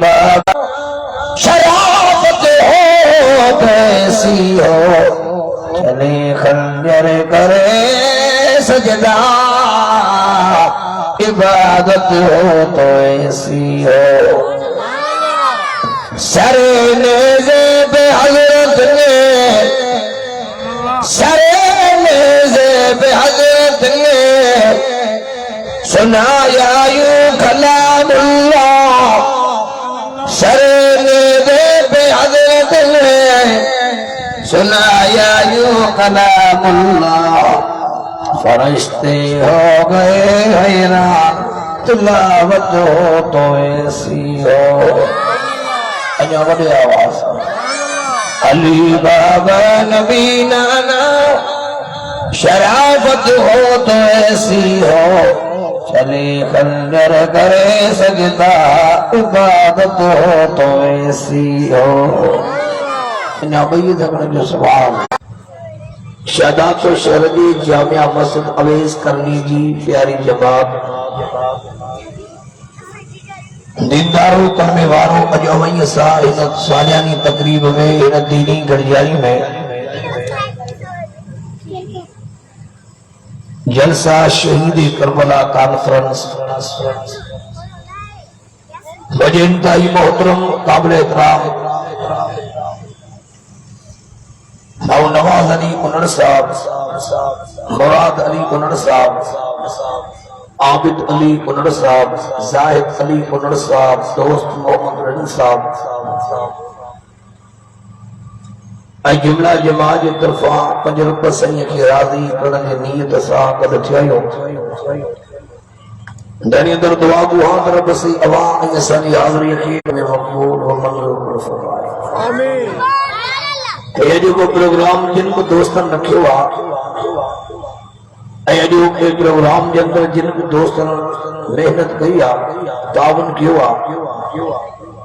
بابا شرافت ہو کیسی ہو چلے خنجر کرے سجدہ عبادت ہو تو ایسی ہو سر نیزے پہ حضرت نے سر نیزے پہ حضرت نے سنایا یوں کلام اللہ سر نیزے پہ حضرت نے سنایا یوں کلام اللہ فرشتے ہو گئے حیران تلاوت ہو تو ایسی ہو انجا بڑی آواز علی بابا نبی نانا شرافت ہو تو ایسی ہو چلے خنجر کرے سجدہ عبادت ہو تو ایسی ہو انجا بڑی دھگنے جو سبحان شہدات و شہردی جامعہ مسجد اویس کرنی جی پیاری جماعت دیندارو کرنے وارو اجومی ساہنت سالیانی تقریب میں انت دینی گھڑیائی میں جلسہ شہید کربلا کانفرنس وجہ انتہائی محترم قابل احترام مو نواز علی کنڑ صاحب مراد علی کنڑ صاحب عابد علی کنڑ صاحب زاہد علی کنڑ صاحب دوست محمد رن صاحب اے جملہ جماعت طرفاں پنجرب سنگھ کی راضی کرن جی نیت ساں قد تھیایو دنی اندر دعا کو ہاں رب سے عوام انسانی حاضری یقین میں مقبول و منظور فرمائے آمین اے جو کو پروگرام جن کو دوستان رکھے ہوا اے جو کو پروگرام جن کو جن کو دوستان محنت کیا تعاون کیا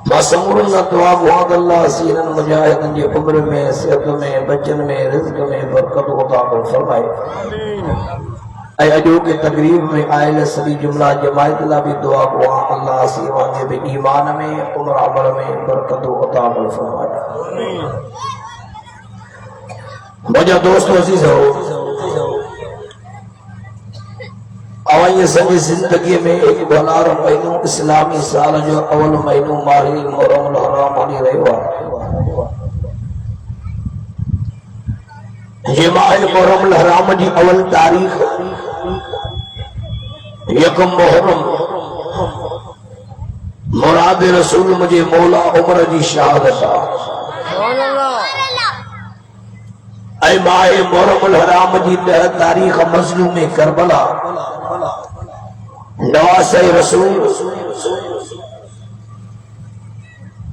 معصومن دعا بہت اللہ سینن مجاہدن جی عمر میں صحت میں بچن میں رزق میں برکت عطا فرمائے اے جو کے تقریب میں آئل سبھی جملہ جماعت اللہ بھی دعا کو اللہ سیوان جی بھی ایمان میں عمر عمر میں برکت عطا فرمائے مجھے دوستو عزیز ہو آوائی سنگی زندگی میں ایک بھلار مہینوں اسلامی سال جو اول مہینوں ماہی محرم الحرام آنی رہے ہوا یہ ماہی محرم الحرام جی اول تاریخ یکم محرم مراد رسول مجھے مولا عمر جی شہادتا اے ماہ محرم الحرام جی تاریخ مظلوم کربلا نواز رسول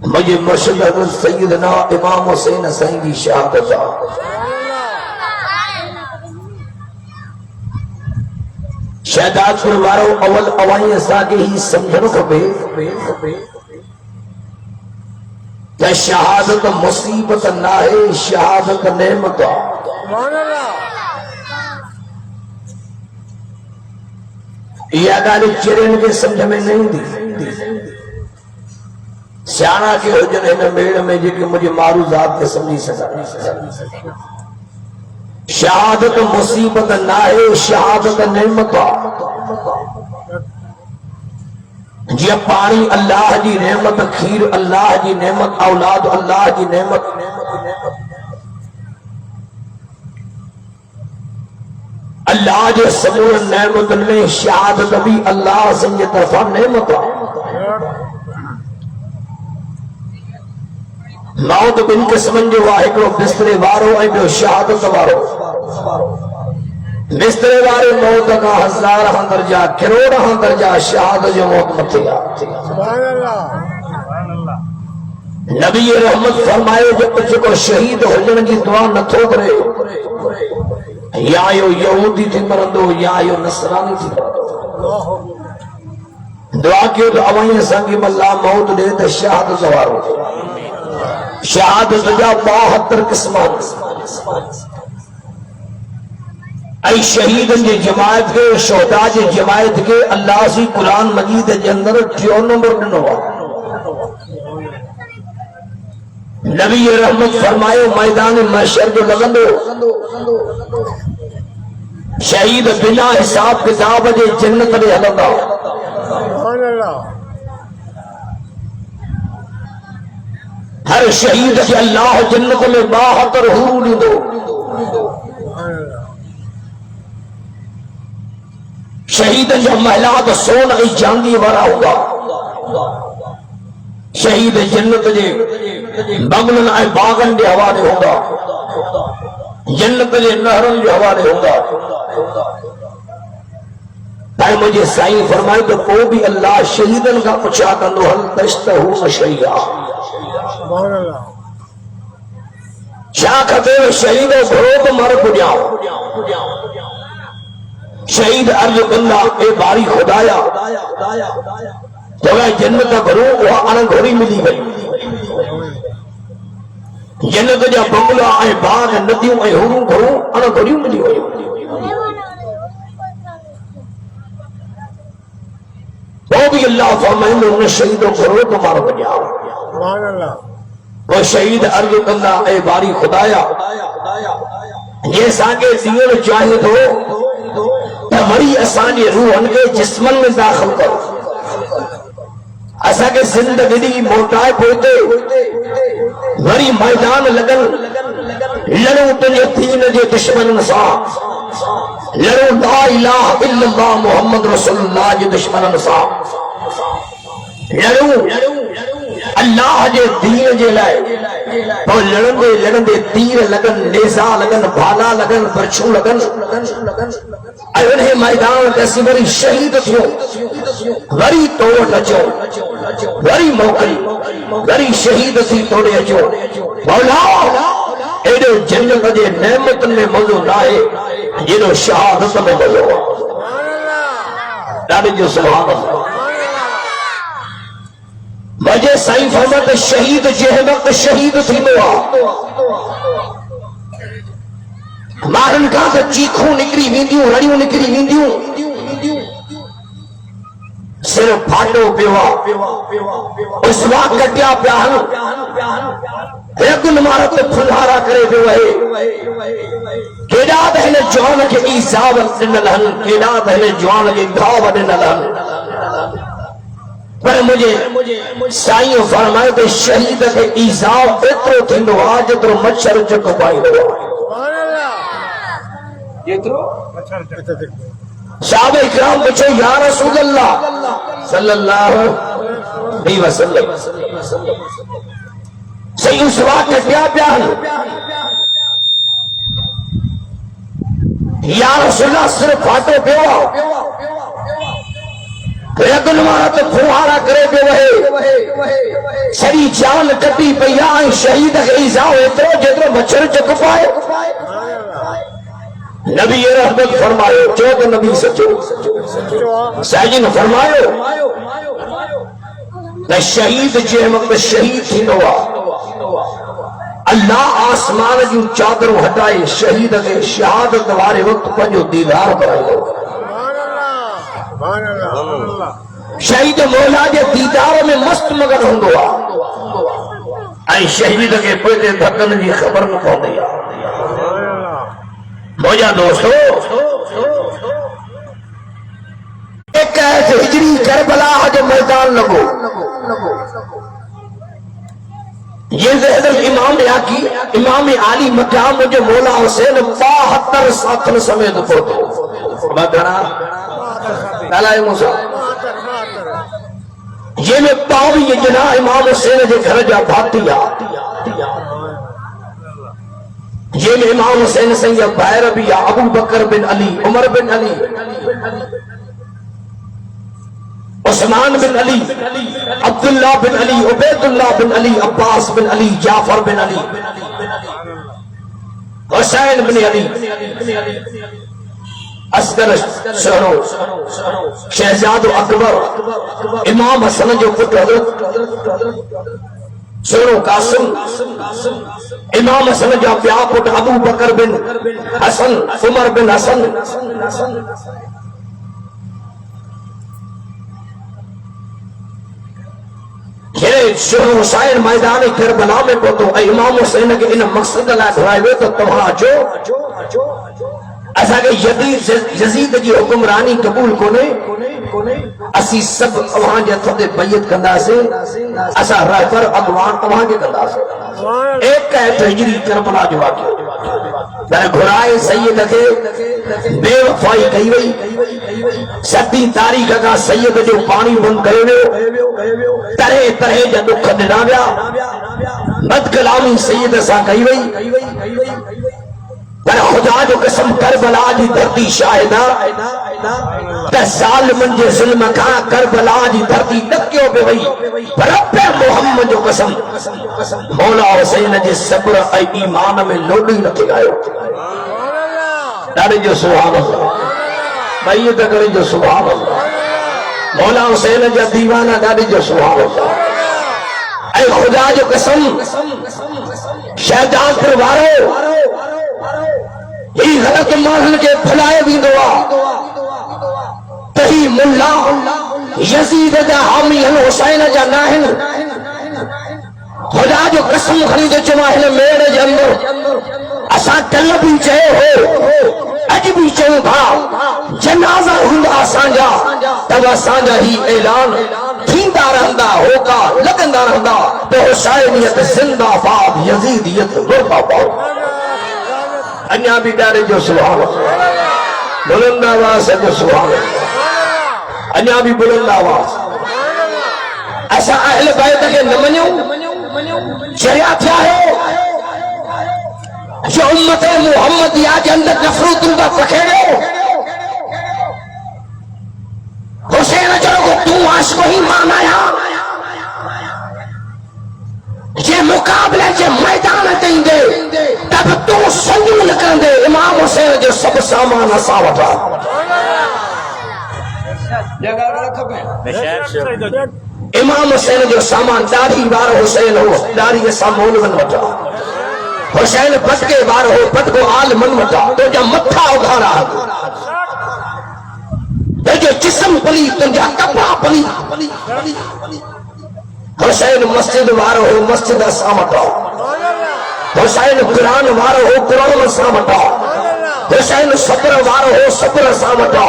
مجھے مرشد حضرت سیدنا امام حسین حسین کی شہادت شہدات فرمارو اول اوائی ایسا کے ہی سمجھنو کبھے کہ شہادت مصیبت نہ ہے شہادت نعمت یہ گالی چرین کے سمجھ میں نہیں دی سیانا کے حجن ہے میڑ میں جی کہ مجھے مارو ذات کے سمجھی سکتا شہادت مصیبت نہ ہے شہادت نعمت جی پانی اللہ جی نعمت کھیر اللہ جی نعمت اولاد اللہ جی نعمت اللہ جی سمور نعمت میں شہادت بھی اللہ سے یہ طرفہ نعمت موت بن قسمن جو واحد و بسترے وارو اے جو شہادت وارو بسترے وارے موت کا ہزار ہاں درجہ کروڑ ہاں درجہ شہادت جو موت متیا نبی رحمت فرمائے جو کچھ کو شہید ہو جن کی دعا نہ تھو کرے یا یو یہودی تھی مرندو یا یو نصرانی تھی مرندو دعا کیوں تو اوائیں سنگی ملا موت دے تو شہادت وارو شہادت جا 72 قسمان ای شہیدن جے جماعت کے شہداء جے جماعت کے اللہ سی قرآن مجید جندر 9 نمبر دنوا نبی رحمت فرمائے میدان محشر جو لگندو شہید بنا حساب کتاب جے جنت میں ہلندا ہر شہید کے اللہ جنت میں 72 حور دو شہید جو محلات سون ای چاندی وارا ہوگا شہید جنت جے بغلن ای باغن دے حوالے ہوگا جنت جے نہرن جو حوالے ہوگا تائیں مجھے سائیں فرمائے تو کو بھی اللہ شہیدن کا پچھا کندو حل تشتہو شہیدہ شاہ کھتے ہوئے شہید و بھروب مر کجاؤ شہید عرض بندہ اے باری خدایا جگہ جنت بھرو وہ آنا گھوڑی ملی گئی جنت جا بنگلہ اے باغ ندیوں اے ہوروں گھروں آنا گھوڑی ملی گئی وہ بھی اللہ فرمائے انہیں شہید و بھرو تمہارا بجاؤ وہ شہید عرض بندہ اے باری خدایا یہ سانگے زیر چاہے تو وری اسانی روح ان کے جسمن میں داخل کرو اسا کے زندگی موٹائے پوتے وری میدان لگن لڑو تنجے تین جے دشمن سا لڑو لا الہ الا اللہ محمد رسول اللہ جے دشمن سا لڑو اللہ جے دین جے لائے اور لڑن دے تیر لگن نیزا لگن بھالا لگن برچھو لگن انہیں میدان کیسی وری شہید تھو وری توڑ لچو وری موقعی وری شہید تھی توڑے اچو مولا ایڈو جنت جے نعمت میں مزو لائے جنو شہادت میں مزو ڈاڑی جو سبحان اللہ مجھے سائیں فرمت شہید جے وقت شہید تھی نوا مارن کا تو چیخوں نکری ویندیوں رڑیوں نکری ویندیوں صرف پھاٹو پیوا اس وقت کٹیا پیاہن ایک نمارا تو پھلہارا کرے پیوہے کیڑا دہنے جوان کے ایزاوت نلہن کیڑا دہنے جوان کے گھاوت نلہن پر مجھے سائیں فرمائے کہ شہید کے ایزاو اترو تھی نو آج اترو مچھر چکو پائی ہوا صحابہ اکرام پوچھو یا رسول اللہ صلی اللہ علیہ وسلم صحیح اس وقت کیا بیان یا رسول اللہ صرف پھاٹو پیوا ایک نمارا تو پھوہارا کرے پہ وہے سری جان کٹی پیا شہید کے ایزاو اترو جترو مچھر چک پائے نبی رحمت فرمائے چوک نبی سچو سائجن فرمائے میں شہید جے وقت شہید تھی نوا اللہ آسمان جو چادروں ہٹائے شہید کے شہادت وارے وقت پنجو دیدار کرائے شہید مولا جے دیدار میں مست مگر ہندوا اے شہید کے پیتے دھکن جی خبر نہ پہن دیا موجہ دوستو ایک ایسے ہجری کربلا جو میدان لگو یہ زہدر امام یاکی امام علی مقام مجھے مولا حسین 72 ساتھن سمیت پڑھتے بادھنا دلائے موسیٰ یہ میں پاوی یہ جنا امام حسین جے گھر جا بھاتیا یہ میں امام حسین سنگھ باہر بھی ابو بکر بن علی عمر بن علی عثمان بن علی عبداللہ بن علی عبید اللہ بن علی عباس بن علی جعفر بن علی حسین بن علی اصغر شہرو شہزاد اکبر امام حسن جو پٹ حضرت شہرو قاسم امام حسن جو پیا پٹ ابو بکر بن حسن عمر بن حسن یہ شروع حسین میدان کربلا میں کو تو امام حسین کے ان مقصد لا گھرائے ہوئے تو تمہاں جو ایسا کہ یزید کی حکمرانی قبول کونے اسی سب وہاں جے تھے بیعت کندا سے ایسا رہبر اگوان وہاں کے کندا سے ایک کہتے ہجری کربلا جو واقعہ در گھرائے سید کے بے وفائی کہی وئی سدی تاریخ کا سید جو پانی بند کرے طرح طرح جا دکھ ڈنا ویا بد کلامی سید سا کہی وئی پر خدا جو قسم کربلا جی دھرتی شاہدہ تے ظالمن جے ظلم کا کربلا جی دھرتی ڈکیو پہ وئی پر رب محمد جو قسم مولا حسین جے صبر اے ایمان میں لوڈی نہ گایو ڈاڑے جو سبحان اللہ بیعت کرے جو سبحان اللہ مولا حسین جا دیوانہ ڈاڑے جو سبحان اللہ اے خدا جو قسم شہجان پر وارو ہی غلط ماحول کے بھلائے بھی دعا تہی ملا یزید جا حامی حسین جا ناہن خدا جو قسم خرید چماہن میرے جنو اسا کل بھی چاہے ہو اج بھی چاہے بھا جنازہ ہوندا سانجا تب سانجا ہی اعلان تھیندا رہندا ہوگا لگندا رہندا تو حسینیت زندہ باد یزیدیت مردہ باد انیا بھی ڈارے جو سبحان اللہ بلند آواز ہے جو سبحان اللہ انیا بھی بلند آواز ایسا اہل بیت کے نمنیوں شریعہ کیا ہے جو امت محمدیہ کے اندر نفرت اللہ رکھے حسین چلو کو تو عاشق ہی مانایا یہ مقابلے جو میدان دیں گے تب تو سنگی لکن دے امام حسین جو سب سامان ساوٹا امام حسین جو سامان داری بار حسین ہو داری کے سامان من وٹا حسین پت کے بار ہو پت کو آل من وٹا تو جب متھا اگھا رہا تو جو جسم پلی تو جا کپڑا پلی حسین مسجد وارو ہو مسجد سامٹا حسین قرآن وارو ہو قرآن سامٹا حسین صبر وارو ہو صبر سامٹا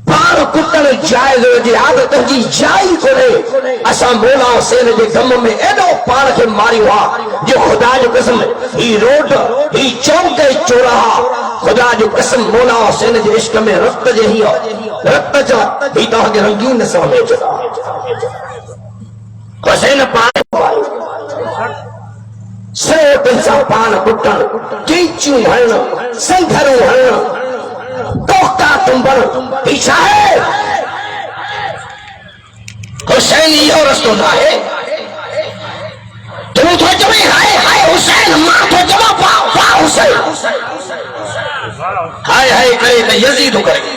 پار کتن جائز جی عادت جی جائی کرے اسا مولا حسین جے غم میں ایڈو پار کے ماری ہوا جو خدا جو قسم ہی روڈ ہی چونکے چوراہا خدا جو قسم مولا حسین جے عشق میں رخت جے ہی رخت جا ہی تاہ کے رنگین نسل میں چلا حسین پان سروٹ انسان پان کٹن چیچوں ہرن سنگھروں ہرن توکا تمبر پیچھا ہے حسین یہ رستو نہ ہے تم تو جمعی ہائے ہائے حسین ماں تو جمع پا حسین ہائے ہائے کرے تو یزید کرے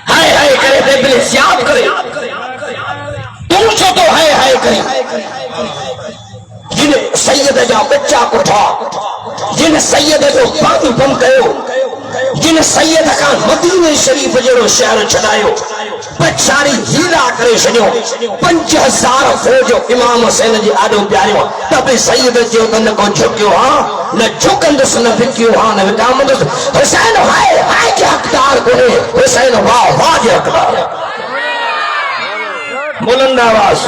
ہائے ہائے کرے تو ابن زیاد کرے تم چھو تو ہائے ہائے کرے جن سید جا بچہ کو تھا جن سید جو پانی بم کہو جن سید کا مدینہ شریف جڑو شہر چھڑایو بچاری ہیلا کرے چھڑیو 5000 فوج امام حسین جی آڈو پیاریو تب سید جو تن کو جھکیو ہاں نہ جھکندس نہ بکیو ہاں نہ وٹامندس حسین ہائے ہائے کے حقدار کو حسین واہ واہ کے حقدار بلند آواز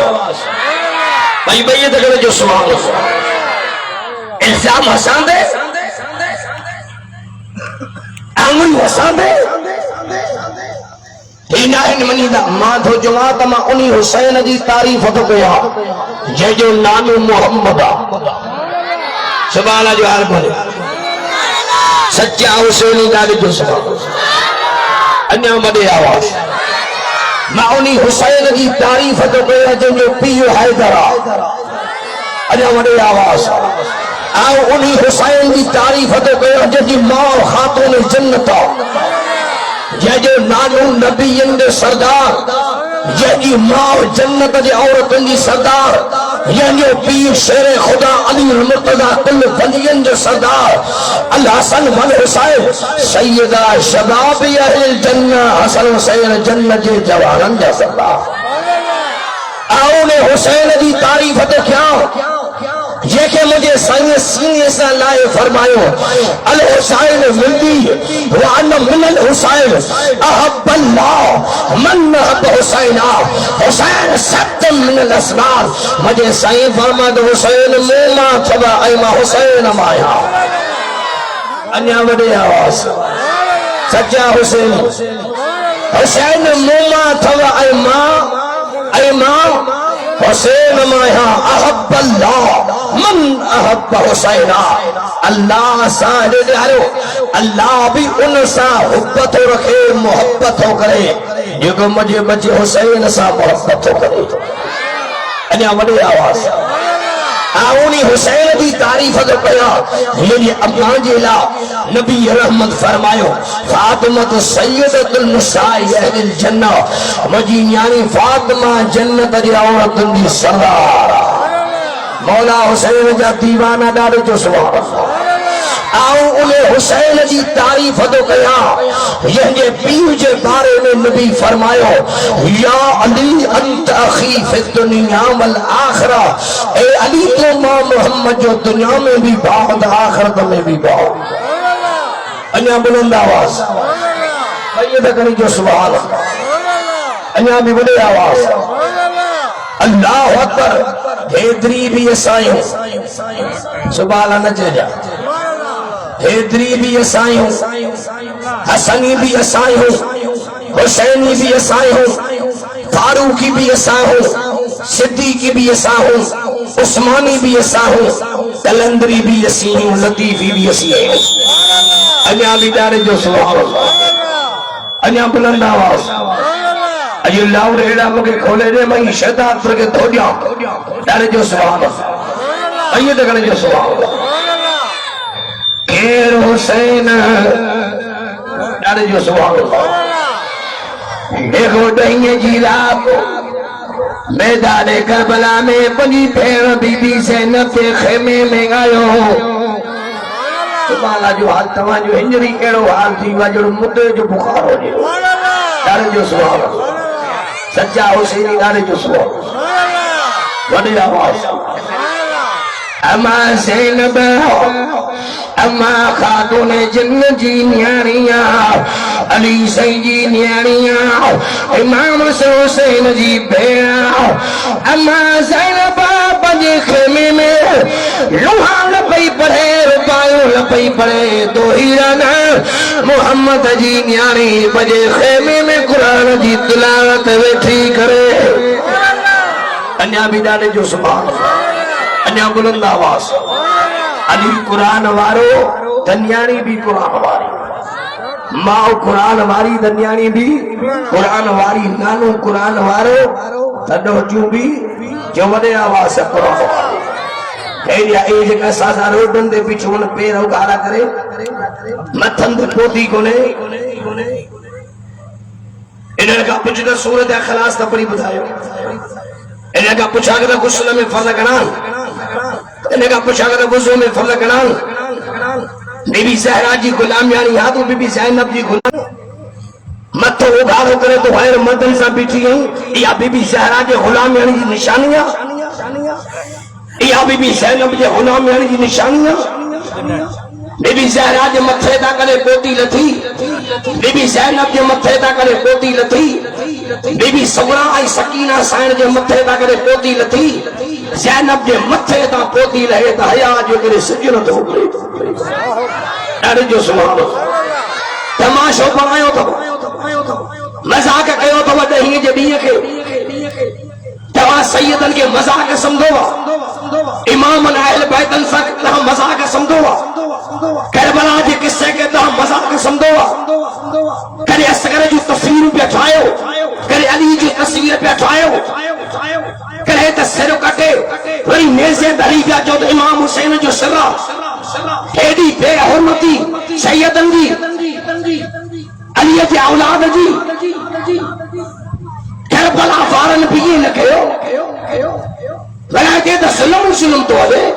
بھائی بیعت کرے جو سبحان اللہ الزام حسان دے آنگن حسان دے ہی ناہن منی دا ماں دھو جماعت ماں انہی حسین جی تعریف تو کیا جے جو نام محمد سبحانہ جو حال بھولے سچا حسینی دالی جو سبحانہ انہا مدے آواز ماں انہی حسین جی تعریف تو کیا جے جو پیو حیدرہ انہا مدے آواز آؤ انہی حسین کی تعریف تو کہو جی ماں خاتون جنتا یہ جو نانو نبی اند سردار یہ جی ماں جنت جی عورتن جی سردار یہ جو پیر شیر خدا علی المرتضی کل ولیین جو سردار الحسن والحسین سیدہ شباب اہل الجنہ حسن حسین جنت جی جوانن جا سردار حسین دی تعریف تو کیا یہ کہ مجھے سینے سے لائے فرماؤ الحسین ملی وعن من الحسین احب اللہ من احب حسینہ حسین سبت من الاسمار مجھے سائیں فرماد حسین موما تھوا ایما حسین مایا انیا بڑے آواز سچا حسین حسین موما تھوا ایما حسین مایا احب اللہ من احب حسینہ اللہ سارے دیارو اللہ بھی ان سا حبت ہو رکھے محبت ہو کرے جو مجھے بچے حسین سا محبت ہو کرے انیا بڑی آواز آؤنی حسین دی تعریف اگر پیا یہ اپنا جیلا نبی رحمت فرمائیو فاطمت سیدت النساء اہل الجنہ مجی یعنی فاطمہ جنت دی عورت دی سردار مولا حسین جا دیوانہ ڈالے جو سبحان اللہ آؤ انہیں حسین دی تعریف تو کیا یہ پیو جے بارے میں نبی فرمائیو یا علی انت اخی فی الدنیا والآخرہ اے علی تو ماں محمد جو دنیا میں بھی بعد آخرت میں بھی بعد انیا بلند آواز قید کریں جو سبحان اللہ انیا بھی بڑے آواز اللہ اکبر حیدری بھی عیسائی ہوں سبحان اللہ نچے جا حیدری بھی عیسائی ہوں حسنی بھی عیسائی ہوں حسینی بھی عیسائی ہوں فاروقی بھی عیسائی ہوں صدیقی بھی عیسائی ہوں عثمانی بھی عیسائی ہوں کلندری بھی عیسائی ہوں لطیفی بھی عیسائی ہوں انیا بھی دارے جو سبحان اللہ انیا بلند آواز اجی اللہ ریڑا مکے کھولے دے میں شیطان پر کے دھو دیا دارے جو سبحان اللہ آئیے دیکھنے جو سبحان اللہ خیر حسین دارے جو سبحان اللہ دیکھو دہیے جیلاب میدان کربلا میں پنی پھیر بی بی زینب کے خیمے میں گایو تمہارا جو حال تمہارا جو ہنجری کیڑو حال تھی جو مدے جو بخار ہو جائے دارے جو سبحان اللہ سچا حسینی دارے جو سبحان اللہ وڈی آواز اما زینب اما خاتون جن جی نیاریاں علی سی جی نیاریاں امام حسین جی بیڑا اما زینب بجے خیمے میں لوہا لپئی پڑھے رپایوں لپئی پڑھے تو ہیرانا محمد جی نیاری بجے خیمے میں قرآن جی تلاوت بیٹھی کرے انیا بھی ڈالے جو سبحان اللہ انیا بلند آواز علی قرآن وارو دنیانی بھی قرآن واری ماں قرآن واری دنیانی بھی قرآن واری نانو قرآن وارو تڈو جو بھی جو وڈے آواز ہے قرآن واری ایریا اے جگہ سازا روڈن دے پیچھون پیر اگارا کرے متھن دے پوتی کونے انہوں کا پوچھتا سورت اخلاص تا پڑی بتائیو انہوں کا پوچھا کرتا غسل میں فرض کنان انہوں کا پوچھا کرتا وضو میں فرض کنان بی بی زہرا جی غلام یعنی ہاتھوں بی بی زینب جی غلام متھو اگارو کرے تو غیر مردن سا بیٹھی ہیں یا بی بی زہرا جی غلام یعنی جی نشانیاں یا بی بی زینب جی غلام یعنی جی نشانیاں بی بی زہرا جی متھے دا کرے پوتی لتھی بی بی زینب جی متھے دا کرے پوتی لتھی بی بی سورا آئی سکینہ سائن جی متھے دا کرے پوتی لتھی زینب جی متھے دا پوتی لہے دا حیاء جو کرے سجنت ہو گئی ڈاڑے جو سبحان اللہ تماشو بنایو تو مزاق کہو تو وڈے ہی جے بیئے کے تمہاں سیدن کے مزاق سمجھوا امام اہل بیتن سکت لہا مزاق سمجھوا کربلا جی قصے کے لہا مزاق سمجھوا کرے اسگر جو تصویر پہ اٹھائیو کرے علی جو تصویر پہ اٹھائیو کرے تسیرو کٹے وری نیزے دھری پہ جو امام حسین جو سرہ ایڈی بے حرمتی سیدن جی علی جی اولاد جی کربلا فارن بھی یہ لکھے ولایتے دا سلم سلم تو آلے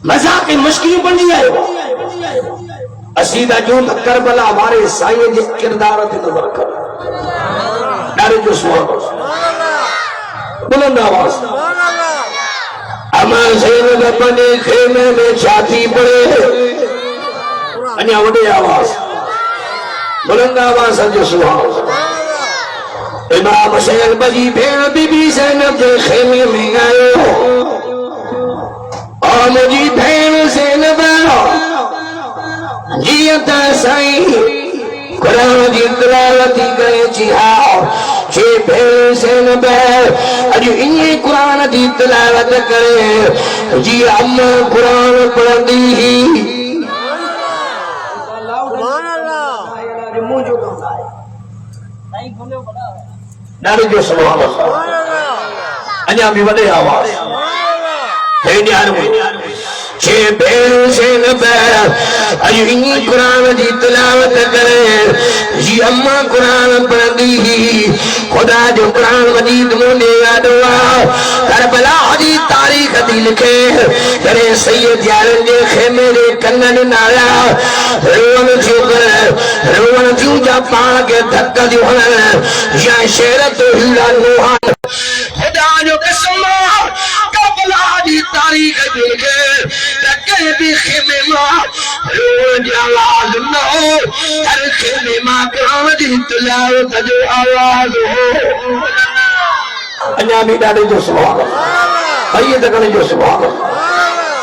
مذاق مشکل بن جائے اسیدہ جو کربلا ہمارے سائیں جی کردارت نظر کر ڈارے جو سوال بلند آواز اما زینب اپنے خیمے میں چھاتی پڑے انیا وڈی آواز بلند آواز جو سبحان امام حسین بجی بھیڑ بی بی زینب دے خیمے میں آئے اور مجھے بھیڑ زینب جیتا سائیں قرآن جی تلاوتی کرے چیہاں چھے بھیڑ زینب اجو انہی قرآن جی تلاوت کرے جی اما قرآن پڑھ دی ناری جو سبحان اللہ انیا بھی وڈے آواز ہے نیارو چھے بھیڑ زینب اجو انہی قرآن جی تلاوت کرے جی اما قرآن پڑھ دی خدا جو قرآن مجید مونے یادوا کربلا دی تاریخ دی لکھے کرے سید یارن دے خیمے دے کنن نایا روان تیوں جا پان کے دھکا دیو یا شیرت ہیلا نوحان خدا جو قسم کربلا دی تاریخ دی لکھے لکھے بھی خیمے ماں روان دی آواز نہ ہو ہر خیمے ماں قرآن دی تلاوت جو آواز ہو انیا بھی ڈاڑے جو سبحان سید کرنے جو سبحان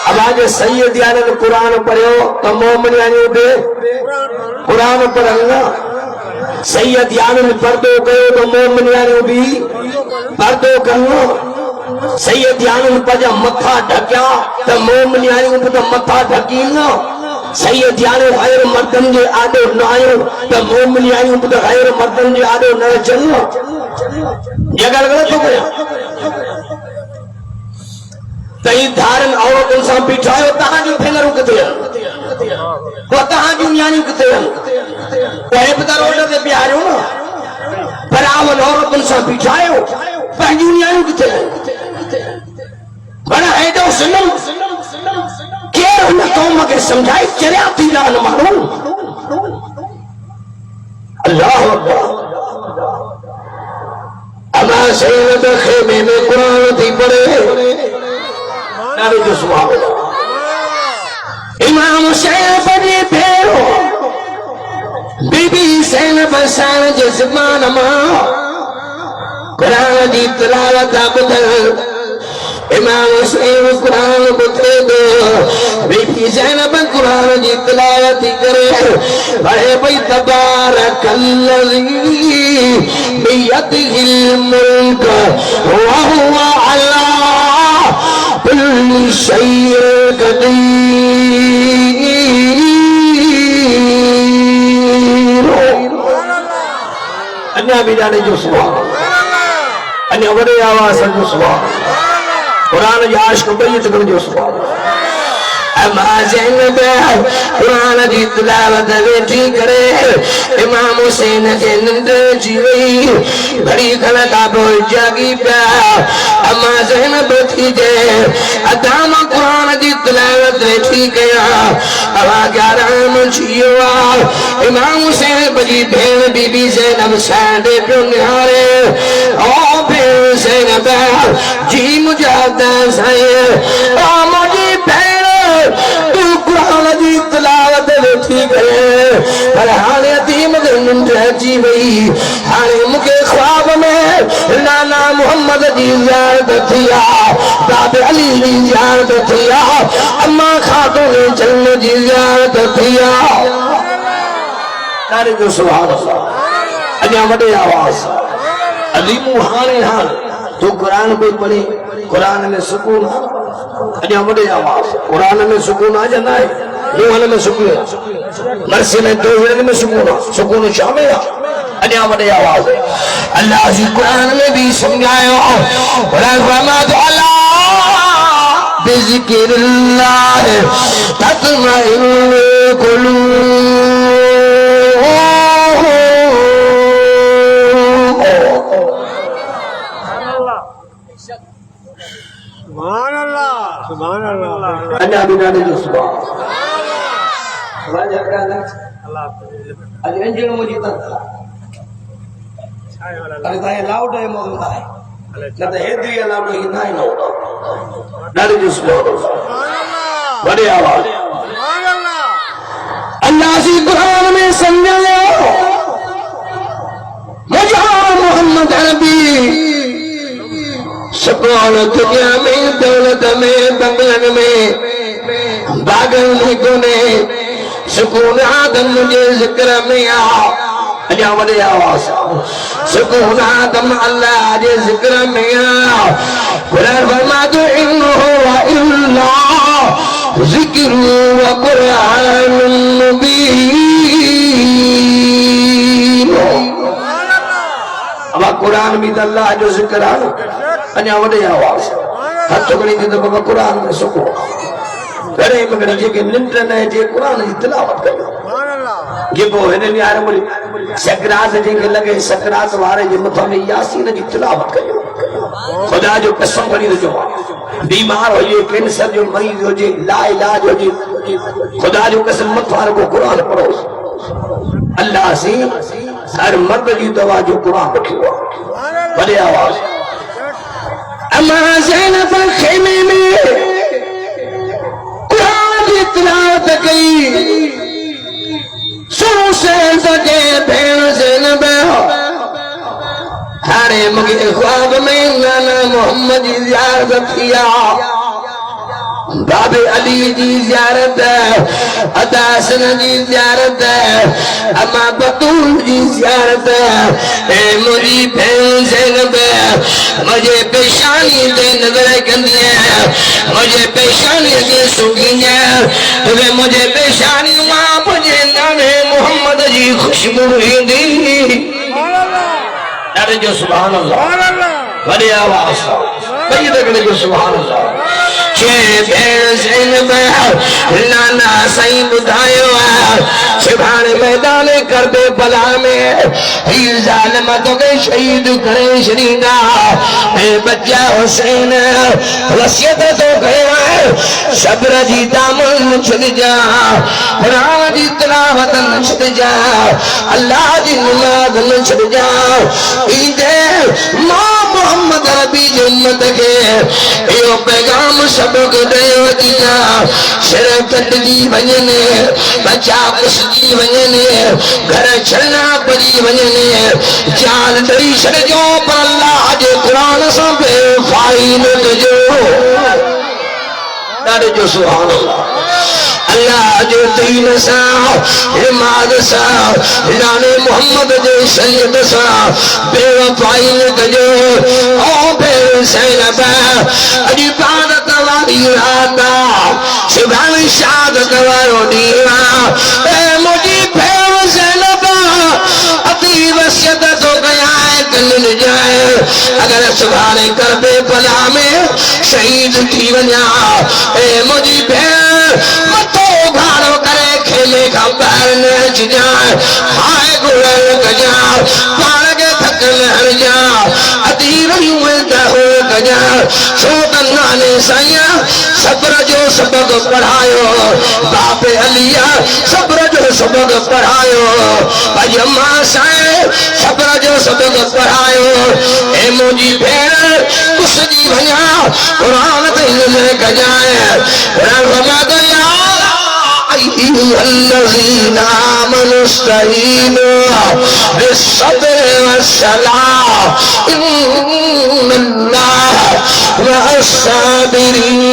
اب آج سید یعنی قرآن پڑھو تو مومن یعنی بے قرآن پڑھنا سید یعنی پردو کرو تو مومن یعنی بھی پردو کرنا سید یعنی پجا متھا ڈھکیا تو مومن یعنی تو متھا ڈھکینا سید یعنی غیر مردن جے آدھو نائیو تو مومن یعنی تو غیر مردن جے آدھو نہ چلنا یہ گل غلط ہو گیا تئی دھارن عورت انسان بٹھائے تہاں جو پھنگروں کتے ہیں وہ تہاں جو نیانی کتے ہیں وہ پتہ روڈا دے پیاروں نا براون عورت انسان بٹھائے پہنجو نیانی کتے ہیں بڑا ہے دو سنم کیر انہیں قوم کے سمجھائے چریا تیرا نمارون اللہ اکبر اما سید خیمے میں قرآن تھی پڑے ناری جو سبحان اللہ امام حسین بنی بھیڑو بی بی زینب سان جزمان ماں قرآن دی تلاوت بدل امام حسین قرآن بتے دو بی بی زینب قرآن دی تلاوت کرے بڑے بھئی تبارک اللذی بیدہ الملک وہو علا کل شیء قدیر انیا بھی جانے جو سبحان انیا بڑے آواز جو سبحان قرآن جاش کو بیت کر جو سبحان اما زینب قرآن دی تلاوت بیٹھی کرے امام حسین کے نند جیوئی بڑی خلقہ بول جاگی پیا اما زینب تھی جے ادام قرآن دی تلاوت بیٹھی گیا ابا گیارہ منشیوا امام حسین بجی بھین بی بی زینب سیندے پیو نہارے او بھین زینب جی مجھاتا سائے او مجھے بھین تو قرآن دی تلاوت بیٹھی گئے پر حالی عظیم دن رہتی بئی حالی مکے خواب میں نانا محمد جی زیارت تھیا باب علی جی زیارت تھیا اما خاتون جنت جی زیارت تھیا ناری جو سبحان اللہ انیا وڈے آواز عظیم حالی حال تو قرآن پہ پڑھی قرآن میں سکون انیا وڈے آواز قرآن میں سکون آ جانا ہے نوحل میں سکون مرسی میں توحید میں سکون شامل انیا وڈے آواز اللہ جی قرآن میں بھی سمجھائے رحمت اللہ بذکر اللہ تطمئن سبحان اللہ انیا بنانے جو سبحان اللہ آج انجل مجھے تک ارے تائیں لاؤڈ ہے موضوع ہے نہ تو ہیدری علام نہیں نہ ہی نہ ہوتا ڈالی جو سبحان اللہ بڑی آواز اللہ سی قرآن میں سمجھایا مجھا محمد عربی سکون دنیا میں دولت میں بنگلن میں باغن میں کونے سکون آدم مجھے ذکر میں اجا وڈی آواز سکون آدم اللہ جے ذکر میں قرآن فرماتا انہو الا ذکر و قرآن مبین اب قرآن بھی اللہ جو ذکر آنو اجا وڈی آواز ہاتھ چکڑی تھی تو بابا قرآن میں سکون گھرے مگر جے کہ ننٹن ہے جے قرآن کی تلاوت کرو یہ وہ ہے نہیں آرہا ملی سکرات جے کہ لگے سکرات وارے جے مطمئن یاسین کی تلاوت کرو خدا جو قسم کری جو بیمار ہو جے کینسر جو مریض ہو جے لا علاج ہو جے خدا جو قسم مطمئن کو قرآن پڑھو اللہ سے ہر مرد کی دوا جو قرآن رکھی ہوا بڑے آواز اما زینب خیمے میں تلاوت کی سو سے سکے بھین زینب ہارے مگے خواب میں نانا محمد زیارت کیا باب علی جی زیارت عداسن جی زیارت اما بطول جی زیارت اے مجھے بھین زینب مجھے پیشانی دے نظر کندی ہے مجھے پیشانی دے سوگی ہے مجھے پیشانی ماں مجھے نانے محمد جی خوشبو دی ارے جو سبحان اللہ بڑی آواز بھئی دیکھنے جو سبحان اللہ چھے بھین زینب لانا سائیں بدھائیو سبحان میدان کربے بلا میں ہی ظالمتوں کے شہید کریں شرینا اے بچہ حسین وصیت تو گیا صبر جی دامن چھڑ جا قرآن جی تلاوت چھڑ جا اللہ جی نماز چھڑ جا ایدے ماں محمد عربی جمت کے ایو پیغام سبق دے دیا شرف تٹجی ونجنے بچہ کس جی ونجنے گھر چھڑنا پجی ونجنے جان دری شر جو پر اللہ جے قرآن سا بے فائن جو دارے جو سبحان اللہ اللہ جو دین سا حماد سا لانے محمد جو سید سا بے وفائن جو او بے سینب اجی بادت واری راتا سبحان شادت وارو دیوا اے مجھے بے سینب اتی وسیعت تو گیا ہے کلن جائے اگر سبحان کربے بلا میں شہید تھی ونیا اے مجھے بے متو گھارو کرے کھیلے کا پیر نیچ جائے ہائے گھڑل کجا پارگے تھکل ہر جا ادیر یوں دہو کجا سوتن نانے سائیاں صبر جو سبق پڑھائیو باپ علیہ صبر جو سبق پڑھائیو بجمع سائیں صبر جو سبق پڑھائیو اے مجھے بھیڑ کس جی بھیا قرآن دل لے کجائے قرآن فرماتا یا الذین آمنوا استعینوا بالصبر والصلاة ان اللہ مع الصابرین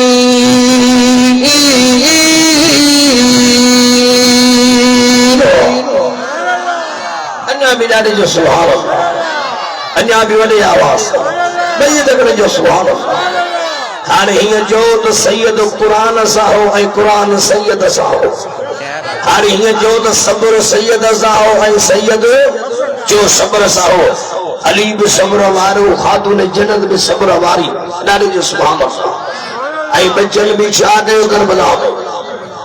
انیا بھی ڈاڑے جو سبحان اللہ انیا بھی وڈی آواز بھئی دیکھنے جو سبحان اللہ ہر ہی جو تو سید قرآن سا ہو اے قرآن سید سا ہو ہر ہی جو تو صبر سید سا ہو اے سید جو صبر سا ہو علی بھی صبر وارو خاتون جنت بھی صبر واری ڈالی جو سبحان اللہ اے بچل بھی شادے کربلا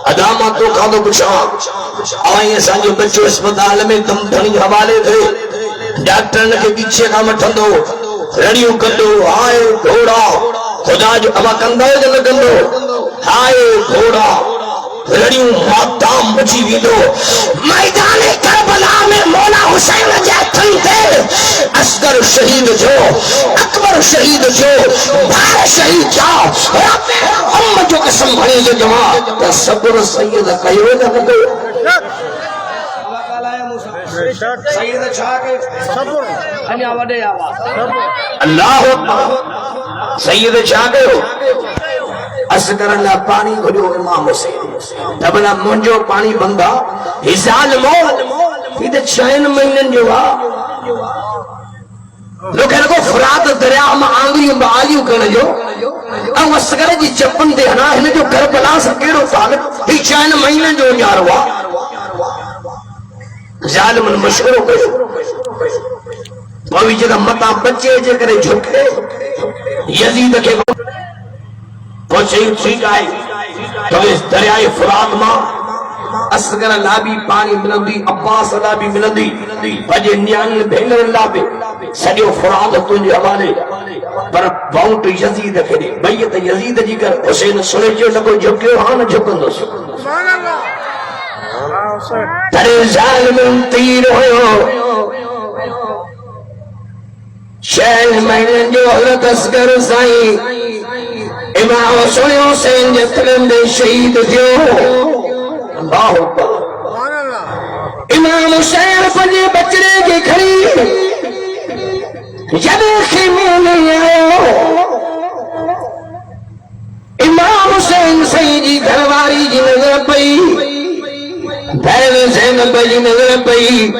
ادامہ تو کھادو بچھا آئیں سانجو بچو اسپتال میں دم دھنی حوالے تھے ڈاکٹر نے کے پیچھے کا مٹھندو رڑیوں کندو آئے گھوڑا خدا جو ابا کندہ ہے جنہ کندو ہائے گھوڑا لڑیوں مادام بچی ویدو میدان کربلا میں مولا حسین جاتن تے اصغر شہید جو اکبر شہید جو بھار شہید جا رب ام جو قسم بھنی جو جماعت صبر سید کہیو نہ کہیو سید چھا کے انیا وڈے آواز اللہ اکبر سید چھا گئے اصغر اللہ پانی گھڑیو امام حسین دبنا منجو پانی بندہ ہزال مو یہ چین مہینن جو لوگ کو فرات دریا میں آنگریوں بآلیوں کرنے جو او اصغر جی چپن دے ہنا ہنے جو کربلا سکیڑو طالب ہی چین مہینن جو نیاروا ظالم مشہور کرو وہی جگہ متا بچے جے کرے جھکے یزید کے وہ شہید ٹھیک آئے تو اس دریائے فرات ماں اصغر اللہ بھی پانی ملندی عباس اللہ بھی ملندی بجے نیان بھینر اللہ بھی سڑیو فرات تنجھے حوالے پر باؤنٹ یزید کھڑے بیت یزید جی کر حسین سنے جو لگو جھکیو ہاں نہ جھکن دو ترے ظالم تیر ہوئے شہر مہینن جو حضرت اصغر سائیں امام حسین حسین جترن دے شہید جو اللہ اکبر امام حسین پنجے بچڑے کی کھڑی جب خیمے نہیں آئے امام حسین سائیں جی گھرواری جی نظر پئی بہن زینب جی نظر پئی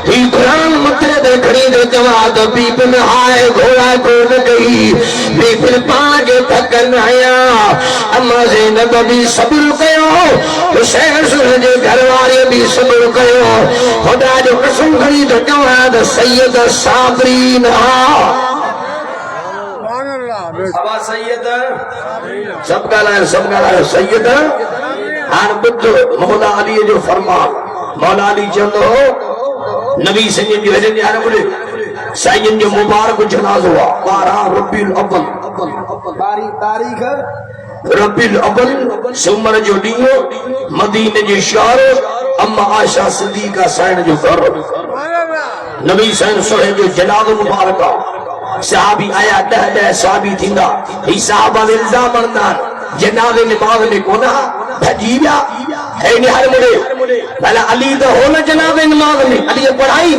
ہی قرآن مطلب کھڑی دے جواد بیبن آئے گھوڑا کون گئی بیبن پاگے تھکن آیا اما زینب بھی صبر کیو حسین سنجے گھروارے بھی صبر کیو خدا جو قسم کھڑی دے جواد سید صابرین ابا سید سب کا لائے سید آن بدھ مولا علی جو فرمان مولا علی چندو نبی سنجن جو حجن آنے بولے سائن جو مبارک جناز ہوا 12 ربی الاول تاریخ ربی الاول سمر جو ڈیو مدینہ جو شہر اما عائشہ صدیقہ سائن جو گھر نبی سائن سوڑے جو جناز مبارکہ صحابی آیا 10 صحابی تھیندا ہی صحابہ الزام مردان جناز نماز میں کونا بھجیبیا ہے نہار مڑے بھلا علی تو ہونا جناب نماز میں علی پڑھائی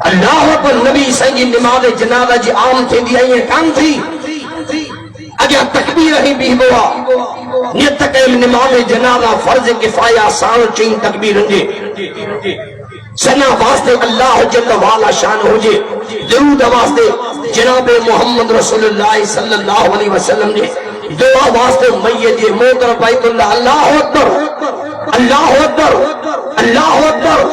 اللہ پر نبی سنگی نماز جنازہ جی عام تھی دی آئیے کام تھی اگر تکبیر ہی بھی ہوا نیت تکیم نماز جنازہ فرض کفایہ سال چین تکبیر ہنجے سنا واسطے اللہ جل والا شان ہو جے درود واسطے جناب محمد رسول اللہ صلی اللہ علیہ وسلم نے دعا واسطے میت جے موکر بیت اللہ اللہ اکبر اللہ اکبر اللہ اکبر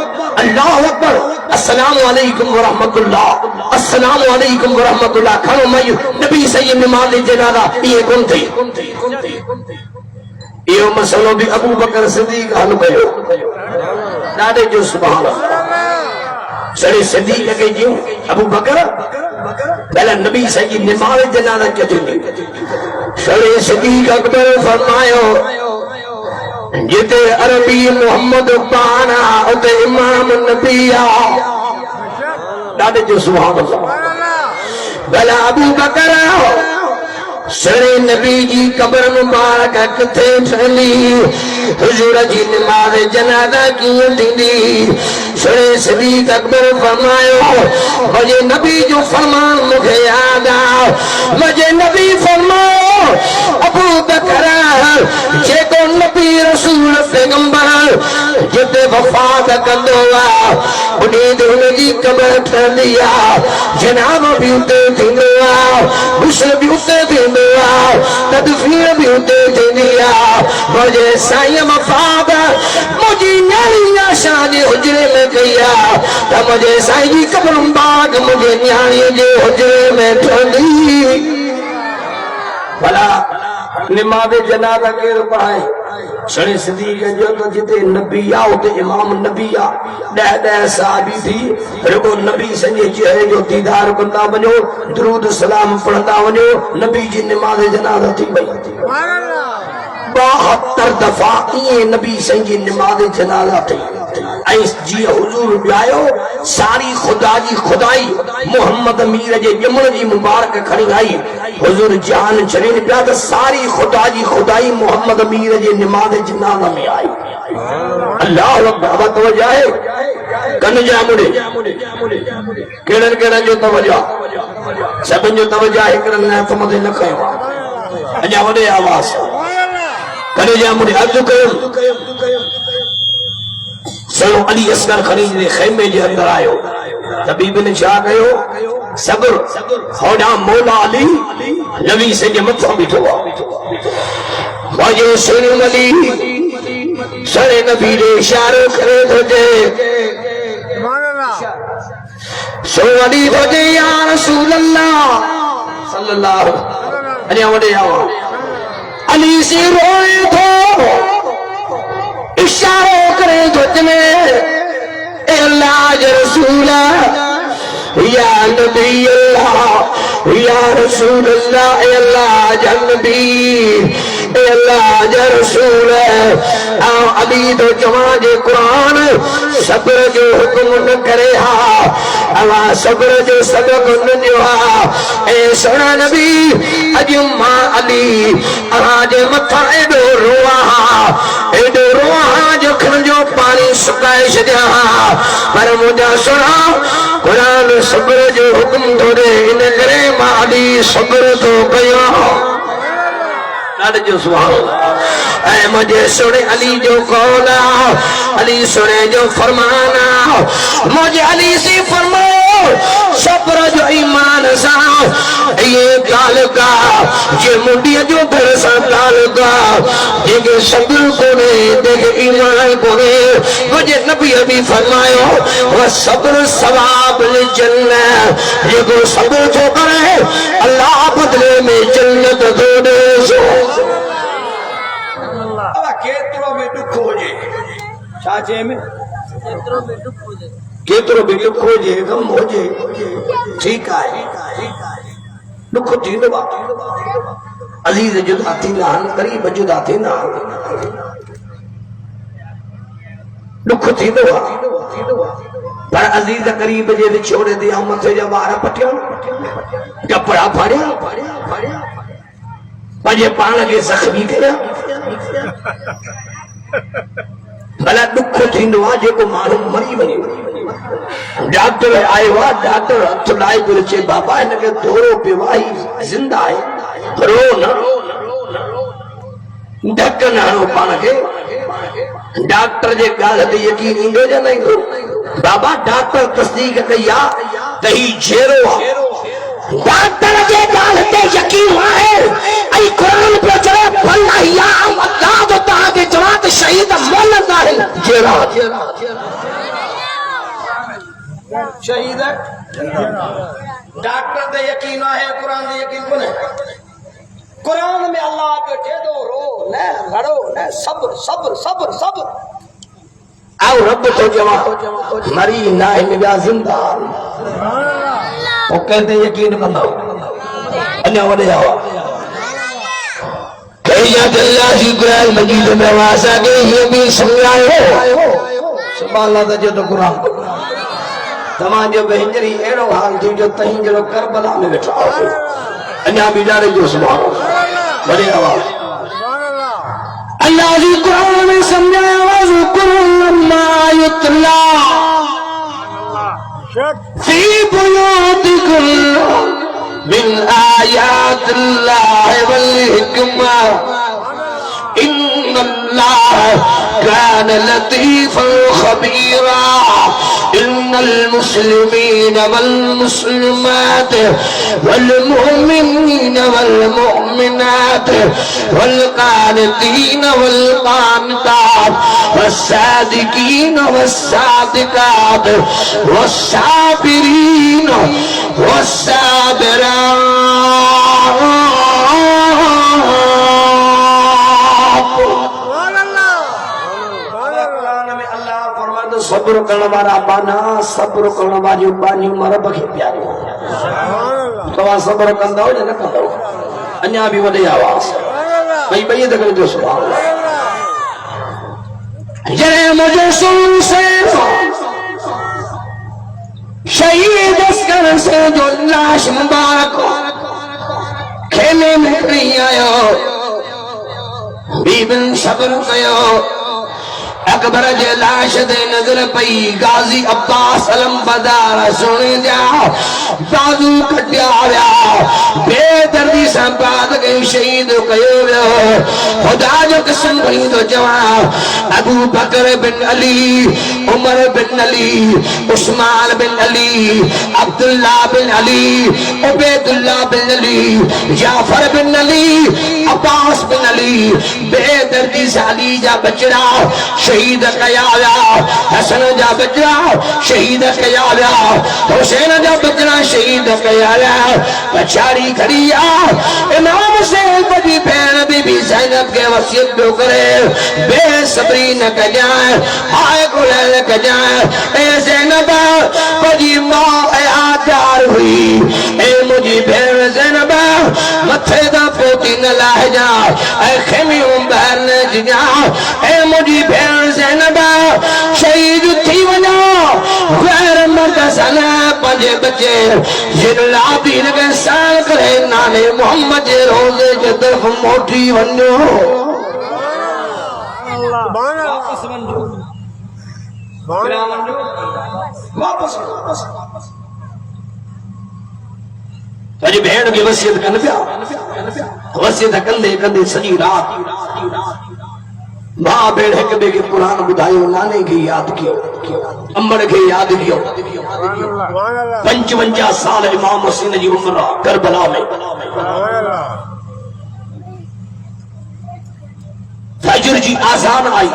اللہ اکبر السلام علیکم ورحمت اللہ السلام علیکم ورحمت اللہ کھنو میت نبی سید نماز جنازہ یہ کون تھی یہ مسئلہ بھی ابو بکر صدیق حل گئے دادے جو سبحان اللہ سڑے صدیق کے جو ابو بکر پہلا نبی سید نماز جنازہ کیا تھی سڑے صدیق اکبر فرمائیو جتے عربی محمد پانا اتے امام نبی دادے جو سبحان اللہ پہلا ابو بکر سڑے نبی جی قبر مبارک کتے ٹھلی حضور جی نماز جنازہ کیوں دی سڑے صدیق اکبر فرمائیو مجھے نبی جو فرمان مجھے یاد آ مجھے نبی فرماؤ ابو بکر جے کو نبی رسول پیغمبر جتے وفات کندوا انہیں دن جی قبر ٹھلیا جناب بھی اتے دھنوا غسل بھی اتے دھنوا تدفین بھی اتے دھنیا مجھے سائیں مفاد مجھے نیالی آشان حجرے میں گیا تا مجھے سائیں جی قبر مبارک مجھے نیالی جے حجرے میں ٹھلی بھلا نماز جنازہ کے پڑھائے سڑے صدیق جو تو جتے نبی آؤ تے امام نبی آ 10 صحابی تھی رکو نبی سنجے چہرے جو دیدار کرتا بنو درود سلام پڑھتا بنو نبی جی نماز جنازہ تھی بھئی 72 دفعہ یہ نبی سنجی نماز جنازہ تھی ایس جی حضور بیائیو ساری خدا جی خدائی محمد امیر جے جمن جی مبارک کھڑی آئی حضور جان چلین پیا تو ساری خدا جی خدائی محمد امیر جے نماز جنازہ میں آئی اللہ اکبر توجہ ہے کن جا مڑے کیڑن کیڑن جو توجہ سبن جو توجہ ہے کرن نہ تو مدے نہ کھے اجا وڈے آواز کن جا مڑے عرض کیو سنو علی اصغر خلیج نے خیمے جے اندر آئیو طبیب نے چاہ گئیو صبر ہوڑا مولا علی نبی سے جو مطلب بیٹھوا واجہ سنو علی سرے نبی نے اشارہ کرے تو جے سو علی تو جے یا رسول اللہ صلی اللہ علیہ وسلم علی سے روئے تو اشارہ کرے تو تمہیں اے اللہ جا رسول یا نبی اللہ یا رسول اللہ اے اللہ جا نبی اے اللہ جا رسول آؤ علی تو جوان جے قرآن صبر جو حکم نہ کرے ہاں آؤ صبر جو صدق نہ جو ہاں اے سونا نبی اجم ماں علی آج متھا ایڈو روحاں جو کھن جو پانی سکائے شدیا ہاں پر مجھا سنا قرآن صبر جو حکم دو دے ان کرے ماں علی صبر تو گیا جو سبحان اللہ اے مجھے سنے علی جو قولا علی سنے جو فرمانا مجھے علی سے فرماؤ صبر جو ایمان سا یہ تعلقہ یہ مڈی جو پھر سا تعلقہ دیکھ صبر کونے دیکھ ایمان کونے مجھے نبی ابھی فرمائیو وَصَبْرُ ثواب الجنہ یہ کو صبر جو کرے اللہ بدلے میں جنت دو دے سو کیترو میں دکھ ہو جائے چاچے میں کیترو بھی دکھ ہو جائے غم ہو جائے ٹھیک آئے دکھ تھی دبا عزیز جدا تھی نہ قریب جدا تھی نہ دکھ تھی دبا پر عزیز قریب جے چھوڑے دیا متھے جا بارہ پٹیا کپڑا پھاڑیا پجے پان کے زخمی کیا بھلا دکھ تھیندو آ جے کو معلوم مری بنی ڈاکٹر آئے ہوا ڈاکٹر ہتھ لائے گرچے بابا ان کے دورو پہ وائی زندہ ہے رو نہ ڈھکن ہنو پان کے ڈاکٹر جے گال تے یقین ایندو جا نہیں گو بابا ڈاکٹر تصدیق کیا تہی جھیرو ڈاکٹر جے گال تے یقین ہے ای قرآن پہ چلے بھلا یا اللہ تو تاں کے جواب شہید مولا ظاہر جیرا شہید ہے ڈاکٹر دے یقین ہے قرآن دے یقین کو نہیں قرآن میں اللہ کے جے دو رو نہ لڑو نہ صبر صبر صبر صبر او رب تو جواب مری نہ نگا زندہ وہ کہتے یقین بندہ انیا وڈے آوا کہیات اللہ جی قرآن مجید میں واسا کے یہ بھی سمجھائے ہو سبحان اللہ جو تو قرآن تمام جو بہنجری ایڑو حال تھی جو تہیں جو کربلا میں بیٹھا ہو انیا بھی جارے جو سبحان اللہ بڑے آواز اللہ جی قرآن میں سمجھائے وَذُكُرُ مَا يُتْلَى فِي بُيُوتِكُمْ من آیات اللہ والحکمہ ان اللہ كان لطيفا خبيرا ان المسلمين والمسلمات والمؤمنين والمؤمنات والقانتين والقانتات والصادقين والصادقات والصابرين والصابرات صبر کرنے والا بانا صبر کرنے والی بانی مرب کے پیارے تو صبر کرنا ہو یا نہ کرنا ہو انیا بھی وڈی آواز بھائی بھائی تک جو سبحان اللہ جنہیں مجھے سن سے شہید اسکر سے جو لاش مبارک کھیلے میں نہیں آیا بیبن صبر کیا اکبر جے لاش دے نظر پئی غازی عباس علم بدار سنے جا بازو کٹیا ویا بے دردی سے بعد گئی شہید کیو ویا خدا جو قسم بھئی تو جوان ابو بکر بن علی عمر بن علی عثمان بن علی عبداللہ بن علی عبید اللہ بن علی جعفر بن علی عباس بن علی بے دردی سے علی جا بچڑا شہید کیا ویا حسن جا بچڑا شہید کیا ویا حسین جا بچڑا شہید کیا ویا بچاری کھڑی امام حسین بڑی بہن بی بی زینب کے وصیت پہ کرے بے صبری نہ کجائے ہائے گلے نہ کجائے اے زینب بڑی ماں اے آدار ہوئی اے مجھے بہن زینب متھے دا پوتی نہ لائے جا اے خیمیوں بہر نے جا اے مجھے بہن زینب شہید تھی وجہ غیر مرد سنہ پنجے بچے جن لابین کے سال کرے نانے محمد روزے کے طرف موٹی ونیو واپس تجھے بہن کی وصیت کن پیا وصیت کندے کندے سجی رات ماں بیڑ ہے کبھی کے قرآن بدھائیو نانے کی یاد کیو امبڑ کے یاد کیو 55 سال امام حسین جی عمر کربلا میں فجر جی آزان آئی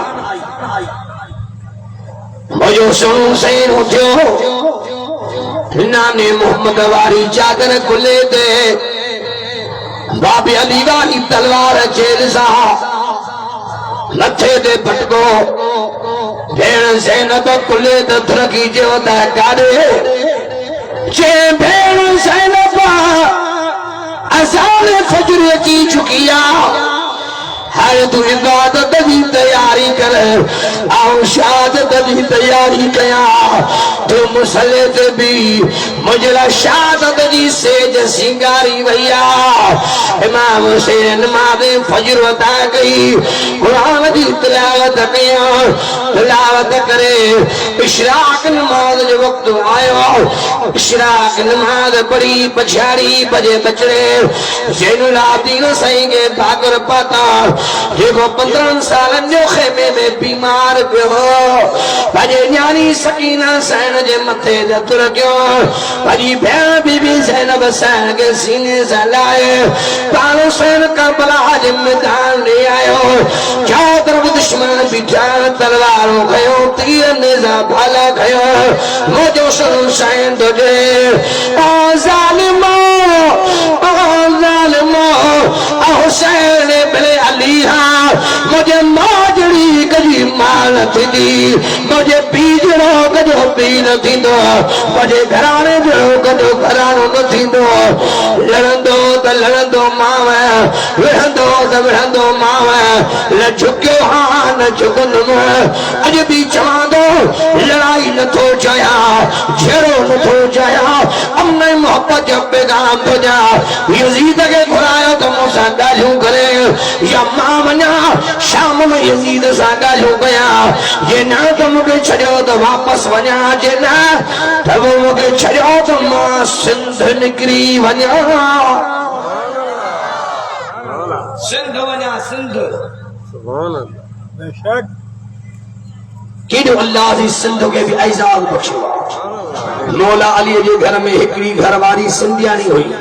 مجھو سن حسین اٹھو نانے محمد واری چادر کھلے دے باب علی واری تلوار چیل سا لتھے دے پٹکو بھیڑ زینب کلے دھرکی جو دا کارے چے بھیڑ زینب ازال فجر کی چکیا ہر تو عبادت دی تیاری کر آؤ شہادت دی تیاری کیا تو مسلح تے بھی مجھلا شہادت دی سیج سنگاری ویا امام حسین نماز فجر وطا گئی قرآن دی تلاوت کیا تلاوت کرے اشراق نماز جو وقت آئے اشراق نماز بڑی پچھاڑی بجے بچڑے زین العابدین سائیں گے بھاگر پاتا یہ وہ 15 سال جو خیمے میں بیمار پہ ہو بھاجے نیانی سکینہ سین جے متھے دتر کیوں بھاجی بھین بی بی زینب سین کے سینے سے لائے پانو سین کربلا جے میدان لے آئے ہو کیا طرف دشمن بٹھان تلواروں گئے تیر نیزہ بھالا گئے مجھو سن سین تجھے او ظالموں حسین بلے علی ہاں مجھے ماجڑی کجی مالت دی مجھے بیجڑو کجو بیل تھی دو مجھے گھرانے جڑو کجو گھرانو تھی دو لڑندو تا لڑندو ماوے وڑندو تا وڑندو ماوے لچکیو ہاں نچکن میں اج بھی چوان دو لڑائی نتھو چایا جھیرو نتھو چایا امنے محبت جب پیغام تو جا یزید کے گھرائیو تو موسیٰ گالیوں کرے یا ماں منیا شام میں یزید سا گالیوں گیا یہ نہ تو مجھے چھڑیو تو واپس ونیا جے نہ تب مجھے چھڑیو تو ماں سندھ نکری ونیا سندھ ونیا سندھ کیڑو اللہ دی سندھ کے بھی اعزاز بخشوا مولا علی جے گھر میں ہکڑی گھر واری سندھیانی ہوئی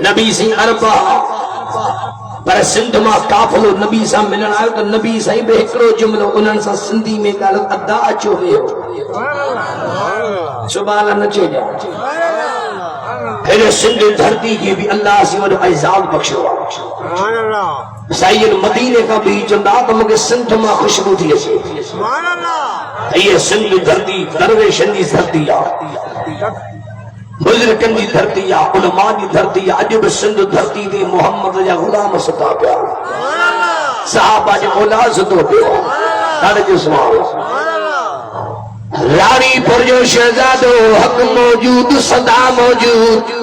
نبی سی اربا پر سندھ ماں کافلو نبی سا ملن آئے تو نبی سائی بے ہکڑو جملو انہن سا سندھی میں گالو ادا اچو ہوئے ہو سبحان اللہ نچے جا پھر سندھ دھرتی کی بھی اللہ سی وڈو اعزاز بخشوا سائید مدینے کا بھی چندہ تو مجھے سندھ ماں خوشبو تھی ایسے یہ سندھ دھرتی درویشن دی دھرتی بزرگن دی دھرتی آ علماء دی دھرتی آ عجب سندھ دھرتی دی محمد جا غلام ستا پیا صحابہ جا اولاد ستو پیا داڑے جو سوال رانی پر جو شہزادو حق موجود صدا موجود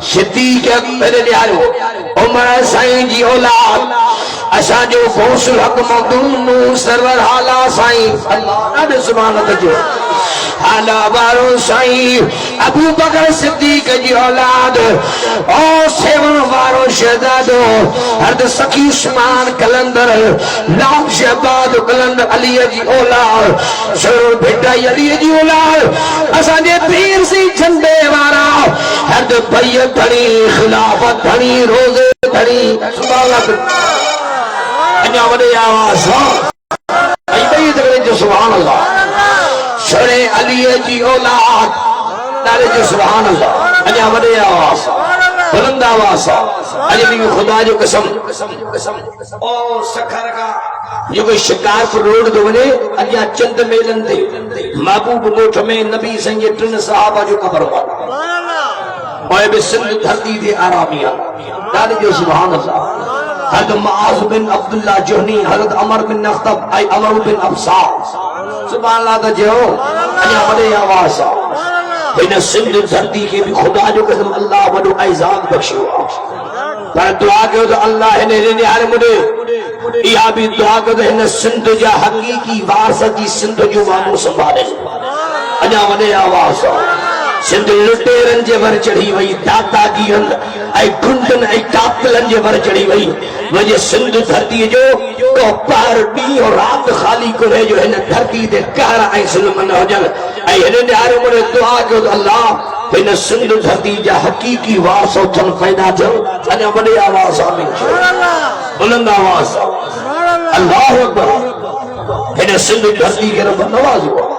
صدیق اکبر لیارو عمر سائن جی اولاد اشا جو فوش الحق مقدوم سرور حالا سائن اللہ ناڑے سبحانہ تجھو حالا بارو سائن ابو بکر صدیق جی اولاد او سیون بارو شہزادو حرد سخی شمان کلندر لام شہباد کلندر علی جی اولاد شروع بھٹائی علی جی اولاد اشا جے پیر سی جھنڈے وارا حرد بیت دھڑی خلافت دھڑی روزے دھڑی سبحانہ انیا وڈے آواز ای بیت کرے جو سبحان اللہ شرع علی جی اولاد نارے جو سبحان اللہ انیا وڈے آواز بلند آواز اجے بھی خدا جو قسم او سکھر کا جو کوئی شکار پر روڈ دو بنے اجا چند میلن دے محبوب موٹھ میں نبی سنگے ٹن صحابہ جو قبر ہوا اوے بے سندھ دھرتی دے آرامیا نارے جو سبحان اللہ حضرت معاذ بن عبداللہ جہنی حضرت عمر بن نخطب ای عمر بن ابسا سبحان اللہ دا جو انیا بڑے آواز بین سندھ دھرتی کے بھی خدا جو قسم اللہ بڑو ایزان بخشو پر دعا کے تو اللہ نے نہارے مجھے یہ بھی دعا کے تو سندھ جا حقیقی وارثتی سندھ جو مانو سنبھالے انیا بڑے آواز سندھ لٹیرن جے بر چڑھی وئی داتا گیہن اے گھنڈن اے کاپلن جے بر چڑھی وئی وجہ سندھ دھرتی جو تو پار ڈی اور رات خالی کو رہے جو ہے نا دھرتی دے کہرا اے سلمن ہو جل اے ہنے آرے مجھے دعا کہ اللہ بین سندھ دھرتی جا حقیقی واس و تھن پیدا جو انیا بڑی آواز آمین چھو بلند آواز اللہ اکبر بین سندھ دھرتی کے رب نواز ہوا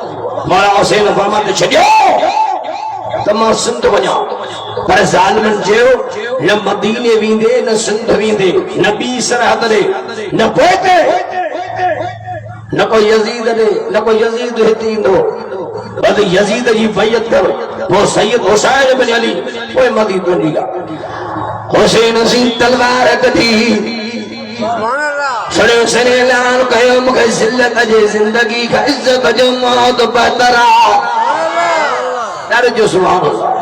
مولا حسین فرماتے چھڑیو تمام سندھ بنیا پر ظالمن جو نہ مدینے ویندے نہ سندھ ویندے نہ بی سرحد دے نہ پوتے نہ کوئی یزید دے نہ کوئی یزید ہتین دو بس یزید جی بیعت کر وہ سید حسین بن علی وہ مدی دنیا حسین سی تلوار کٹی سڑے سنے اعلان کہو مکہ ذلت اجے زندگی کا عزت جو موت بہترا نعرہ جو سبحان اللہ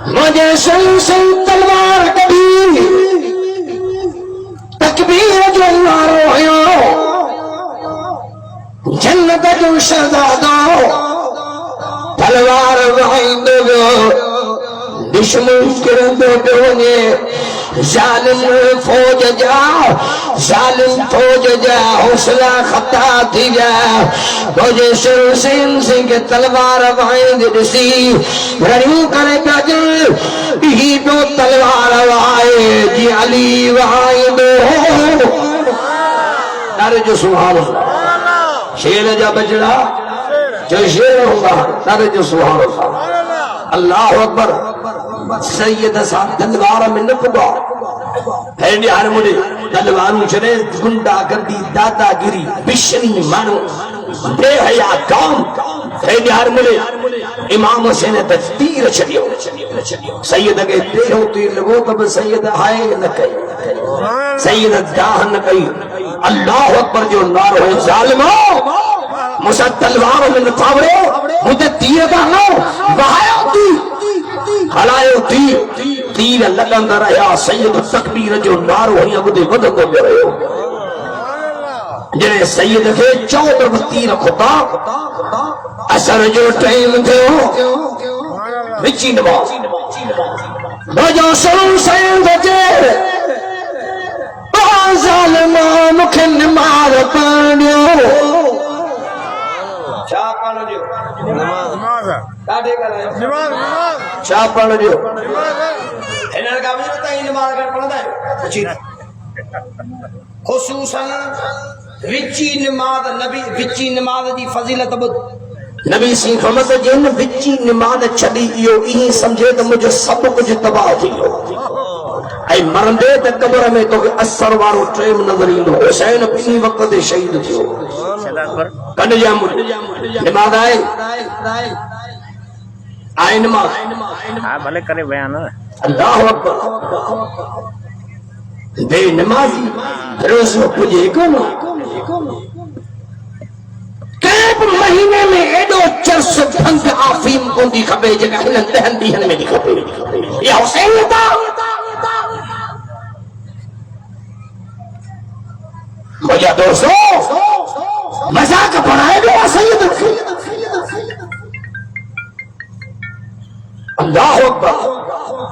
مجھے سن سن تلوار کبھی تکبیر جو مارو ہو جنت جو شہزادو تلوار وحید گو دشمن کرد دونے ظالم فوج جا حوصلہ خطا تھی جا مجھے شروع سن کے تلوار وائد رسی رنیو کرے گجل ہی تو تلوار وائد جی علی وائد نعرہ جو سبحان اللہ شیر جا بجڑا جو شیر ہوگا نعرہ جو سبحان اللہ اللہ اکبر سید صاحب تلوار میں نپگا پھیرنی ہر مجھے تلواروں چلے گنڈا گردی دادا گری بشنی مانو بے حیا کام پھیرنی ہر مجھے امام حسین تیر چڑیو سید اگے دیہو تیر لگو تب سید آئے نہ کئی سید داہ نہ کئی اللہ اکبر جو نار ہوئے ظالموں مسا تلواروں میں نکاورو مجھے تیر دانو وہایا تیر ہلائے تیر لگندہ رہا سید تکبیر جو نار ہوئی اب دے ودھ کو گئے جنہیں سید کے چودر تیر خطا اثر جو ٹائم تھے وچی نماز بجو سرو سید کے ظالمہ مکھے نماز پڑھنیو چاہ پڑھو جو نماز چاہ پڑھو جو انہوں نے کہا مجھے بتائیں نماز کر پڑھنا ہے اچھی خصوصاً وچی نماز نبی وچی نماز دی فضیلت بود نبی سی فرمت جن وچی نماز چھڑی ایو ہی سمجھے تو مجھے سب کچھ تباہ تھیو اے مرندے تے قبر میں تو اثر وارو ٹریم نظر ایندو حسین اپنی وقت شہید تھیو کنڈ جامن نماز آئے آئے نماز ہاں بھلے کرے بیان اللہ اکبر بے نمازی روز پجے کون کیب مہینے میں ایڈو چرس بھنگ آفیم کو دی کھبے جگہ ہنن دہن دیہن میں دی کھبے یہ حسین تھا بھیا دوستو مذاق بنائے گا سید اللہ اکبر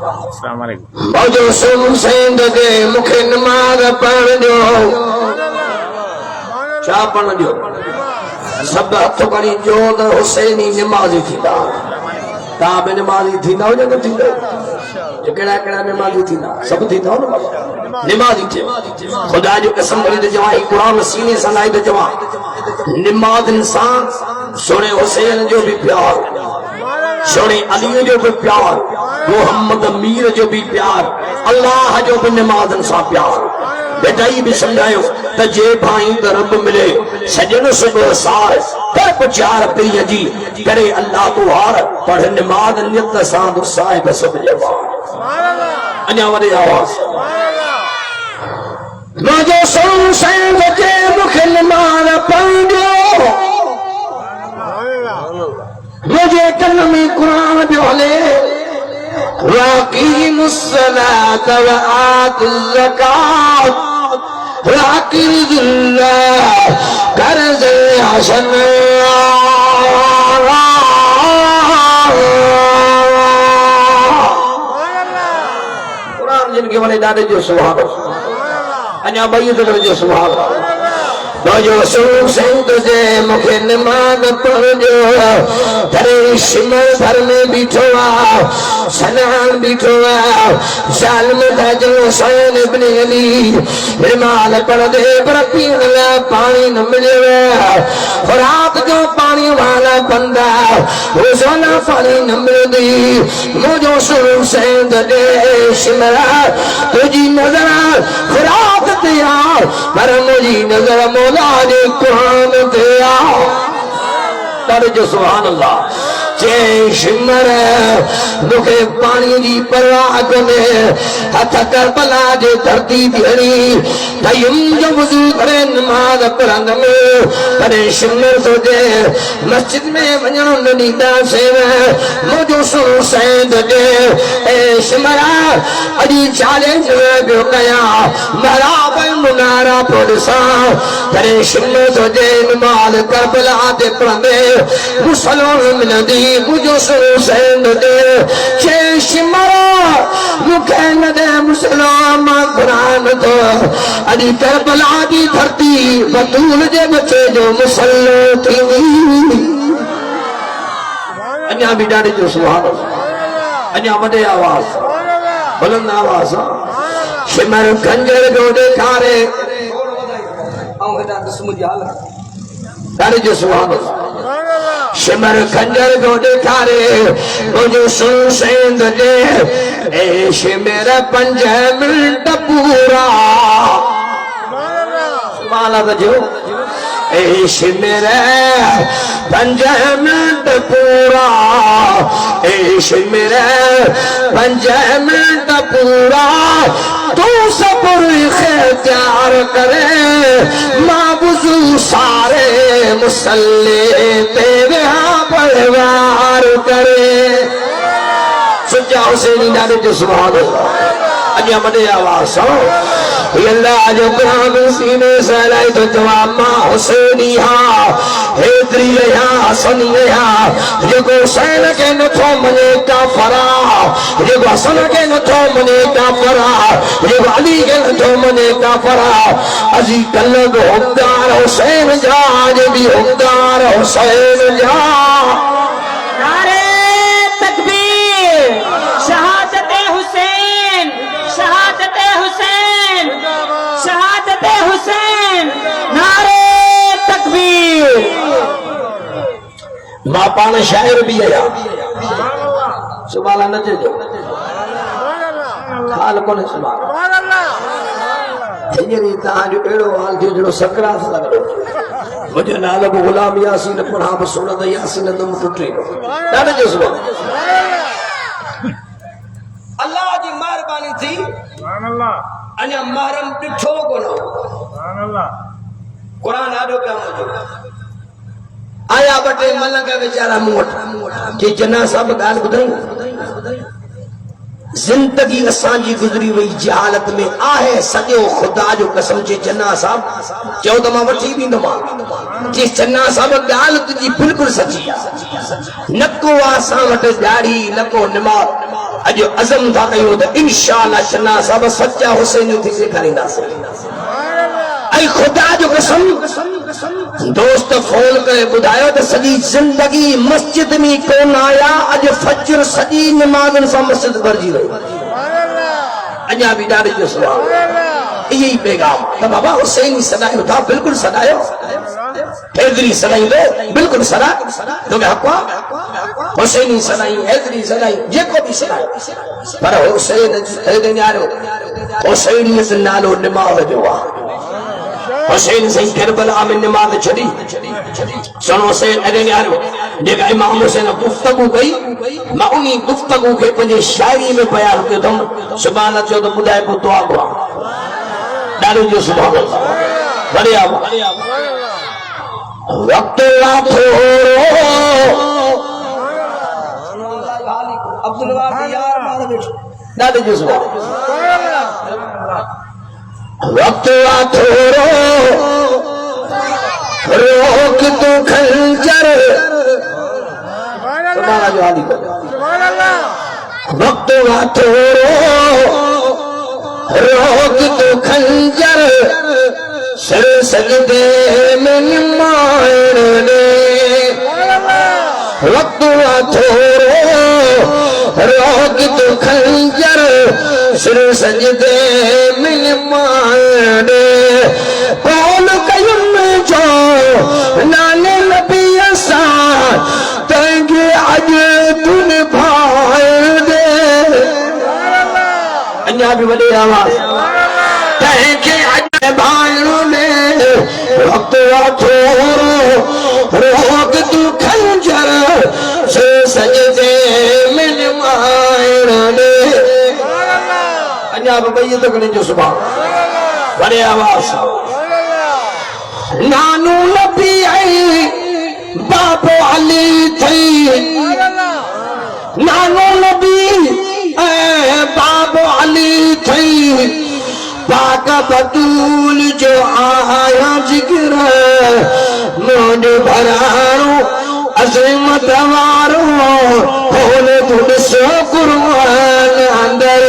السلام علیکم موجو سن سیند دے مکھے نماز پڑھ جو چاہ پڑھ جو سب ہتھ کری جو دا حسینی نمازی تھی دا تاب نمازی تھی دا ہو جانا تھی دا جو کڑا نمازی تھی دا سب تھی دا نمازی تھی خدا جو قسم کری دا جواہی قرآن سینے سنائی دا جواہ نماز انسان سونے حسین جو بھی پیار سونے علی جو بھی پیار محمد امیر جو بھی پیار اللہ جو بھی نماز انسان پیار بیٹائی بھی سمجھائیو تجھے بھائیں درب ملے سجن صبح سار کر پچار پریہ جی کرے اللہ تو ہار پڑھ نماز نیت ساندھ صاحب سب جوان انیا ورے آواز مجھے سن سینگ کے مکھل مار پڑھو مجھے کلمی قرآن بھولے راقیم الصلاة وآت الزکاة راقیم اللہ کرز حسن قرآن جن کے والے دادے جو سبحان انیا بھائی در جو سبحان جو سن سنگ جے مکھے نماز پڑھ جو درے شمر بھر میں بیٹھوا سنان بیٹھوا ظالم دجل حسین ابن علی نماز پڑھ دے پر پین لا پانی نہ ملے رات جو پانی والا بندہ روزانہ پانی نہ مل دی مجھو سن سنگ جے شمر تجھی نظر رات دیا پر مجھی نظر مولا نے قرآن دیا تر جو سبحان اللہ چے شمر مکھے پانی جی پرواہ کنے ہتھ کربلا جے دھرتی دیڑی تیم جو وضو کرے نماز پڑھن میں کرے شمر تو جے مسجد میں ونجنو ننیدا سے مجھو سن سید جے اے شمرا اجی چیلنج بیو کیا مراب منارا پولیسا کرے شمر تو جے نماز کربلا جے پڑھن مسلمان من دی مجھو سن سید دے چھے شمرا مکھین دے مسلمان قرآن تو علی کربلا دی دھرتی بطول جے بچے جو مسلح تھی انیا بھی ڈاڑی جو سبحان اللہ انیا وڈے آواز بلند آواز شمر کنجر جو دیکھارے ڈاڑی جو سبحان اللہ شمر کنجر کو دکھارے مجھو سن سیند دے اے شمر 5 منٹ پورا مالا بجو اے شمر 5 منٹ پورا اے شمر 5 منٹ پورا تو صبر اختیار کرے ماں وضو سارے مسلح تیرے ہاں پروار کرے سجا حسینی نارے جو سبحان اللہ انیا مدے آواز ہو اللہ جو قرآن سینے سے لائی تو جواب ماں حسینی ہاں حیدری ہاں حسنی ہاں جو کو حسین کے نتھو منے کا فرا جو کو حسن کے نتھو منے کا فرا جو کو علی کے نتھو منے کا فرا ازی کلب حمدار حسین جا جو بھی حمدار حسین جا نعرے تکبیر شہادت حسین شہادت حسین شہادت حسین نعرے تکبیر ماں پان شاعر بھی ہے سبحان اللہ نہ جو خال کون سبحان اللہ یہ تاں جو ایڑو حال جو سکرات لگ رہو مجھے نالب غلام یاسین پڑھا بسونت یاسین دم ٹوٹے ڈاڈا جسوا اللہ جی مہربانی تھی سبحان اللہ انیا محرم ڈٹھو کو نہ سبحان اللہ قرآن آڈو کیا مجھے آیا بٹے ملنگ بیچارہ موٹ کہ جنا صاحب گال بدھائیں زندگی اسان جی گزری وئی جہالت میں آہے سجو خدا جو قسم چے چنا صاحب چو تو ماں وٹھی بھی نما کہ چنا صاحب گال تجی بالکل سچی نکو آسان وٹے جاڑی نکو نما اجو عزم تھا کہیو تو انشاءاللہ چنا صاحب سچا حسین تھی سے کریں سے اے خدا جو قسم دوست فون کرے بدھایا تو سجی زندگی مسجد میں کون آیا اج فجر سجی نمازن سا مسجد برجی رہی اجا بھی ڈاڑی جو سوال یہی پیغام تو بابا حسینی صدایو تھا بالکل صدایو حیدری صدایو دو بالکل صدا تو کہ حقا حسینی صدایو حیدری صدایو جے کو بھی صدایو پر حسین حیدری آرہو حسینیت نالو نماز جو حسین سے کربلا میں نماز چھڑی سنو حسین ادھے آرہو جگہ امام حسین گفتگو گئی میں انہی گفتگو کے پنجے شاعری میں بیان کے تم سبحان اللہ چاہو تو بدائے کو دعا گوا ڈالو جو سبحان اللہ بڑی آبا وقت اللہ تھوڑو عبدالوہاب یار مارا بیٹھ ڈالو جو سبحان اللہ وقت تھوڑو روک تو خنجر سبحان جو عالی کو وقت تھوڑو روک تو خنجر سر سجدے میں نمائن دے وقت تھوڑو روک تو خنجر سر سجدے میں نمائن دے قول قیم جو نانے نبی اسان تنگی عجتن بھائن دے انجا بھی بڑی آواز تنگی عجتن بھائن دے وقت تھوڑو روک تو خنجر سر سجدے میں نمائن دے انجا بھی بڑی تو کریں جو صبح بڑی آواز نانو نبی آئی بابو علی تھی نانو نبی بابو علی تھی پاک بطول جو آیا جگر مجھے بھرارو عظمت وارو ہونے تھوڑ سو قرآن اندر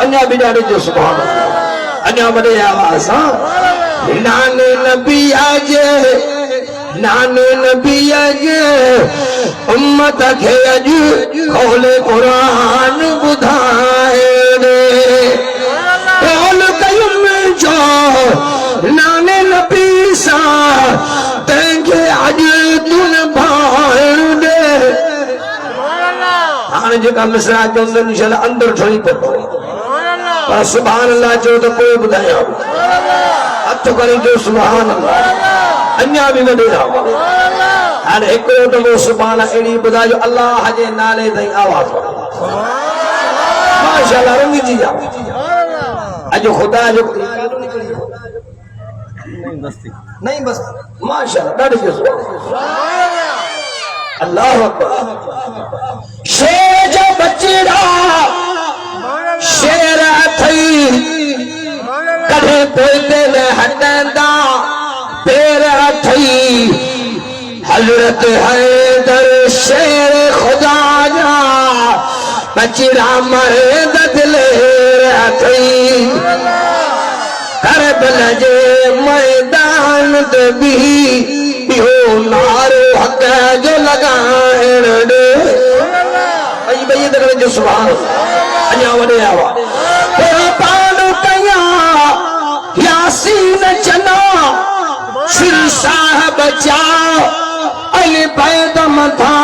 انجا بھی جانے جو سبحان اللہ انجا بڑے آواز نانے نبی آجے نانے نبی آجے امت کے اج قول قرآن بدھائے دے قول قیم جو نانے نبی سا تینکے اج تن بھائے دے آنے جو کا مصرع جو انشاءاللہ اندر ٹھوئی پڑھو پر سبحان اللہ جو تو کوئی بدھایا ہو تو کریں جو سبحان اللہ انیا بھی بڑی رہا ہر ایک روٹ وہ سبحانہ ایڑی بدا جو اللہ جے نالے دیں آواز ماشاءاللہ رنگی جی جا اجو خدا جو نہیں بس ماشاءاللہ ڈاڑی جو سبحان اللہ اکبر شیر جو بچی رہا شیر تھی کدھے پوئتے میں ہٹندا پیر تھی حضرت حیدر شیر خدا جا بچیرا مردد لیر تھی کربلا جے میدان دے بھی بیہو نارو حق جو لگائن دے بھئی بھئی دکھنے جو سبحان انیا وڈے آوا پانو کیا یاسین چنا شر صاحب چاو علی بیدم تھا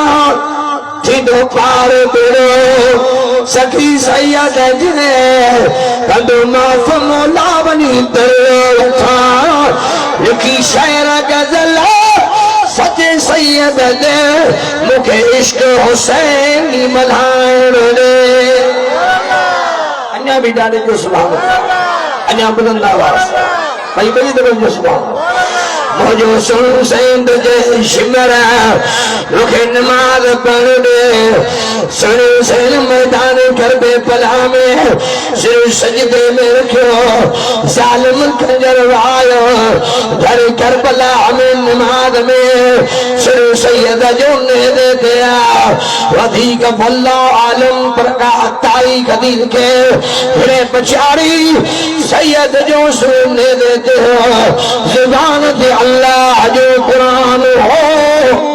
تھیدو پار بیرو سخی سید جنے کندو معاف مولا بنی در لکھی شعر غزل سچے سید دے مکھے عشق حسین ملھائن دے انیا بھی ڈالے جو سبحان اللہ انیا بلند آواز بھائی بڑی دبل جو سبحان اللہ موجو سن سیند جے شمر رکھے نماز پڑھ دے سن سین میدان کربے پلا میں سر سجدے میں رکھو ظالم کنجر آئو در کربلا میں نماز میں سر سید جو نے دے دیا ودھی کا بھلا عالم پر آتائی قدیر کے ہرے پچاری سید جو سننے دیتے ہو زبان دے اللہ جو قرآن ہو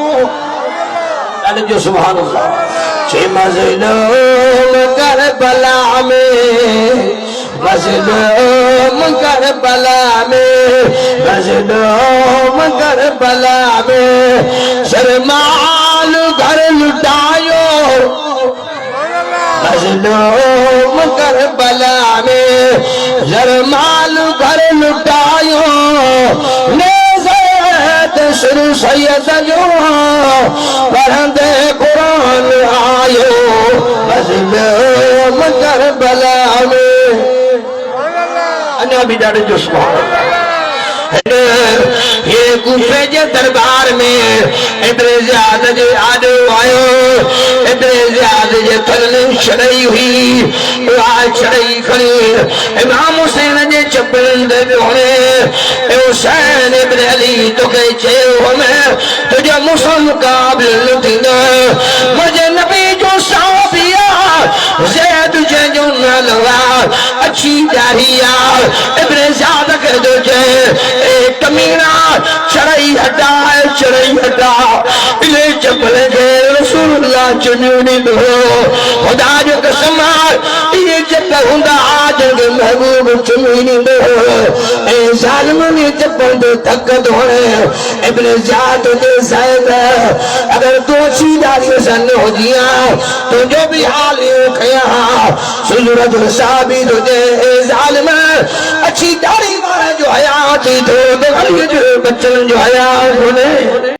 اللہ جو سبحان اللہ چھے مظلوم کربلا میں مظلوم کربلا میں مظلوم کربلا میں سرمال گھر لٹائیو مظلوم کربلا میں سرمال گھر لٹائیو سر سید جو پڑھندے قرآن آئیو مظلوم کربلا میں انہا بھی ڈاڑے جو سبحان اللہ یہ کوفے جے دربار میں ادھر زیادہ جے آدھو آئیو ادھر زیادہ جے تھلنے چڑھائی ہوئی آج چڑھائی کھڑی امام حسین جے چپلن دے ہونے اے حسین ابن علی تو کہ چھو ہمیں تجھے مسلم قابل نتینا مجھے نبی جو صحابیہ زید جے جو نلوا اچھی جاہیہ ابن زیادہ کر دو جے ایک کمینہ چڑھائی ہٹا لے چپل جے رسول اللہ چنونی دو خدا جو قسمات یہ چپل ہندہ آجنگ محبوب چنونی دو اے ظالمانی چپل دے تکت ہونے ابن زیاد دے زید اگر دو چیداری سن ہو دیا تو جو بھی حالی ہو کھیا سجرت صحابی دو دے ظالم اچھی داری مارا جو حیاتی دو بچن جو حیات ہونے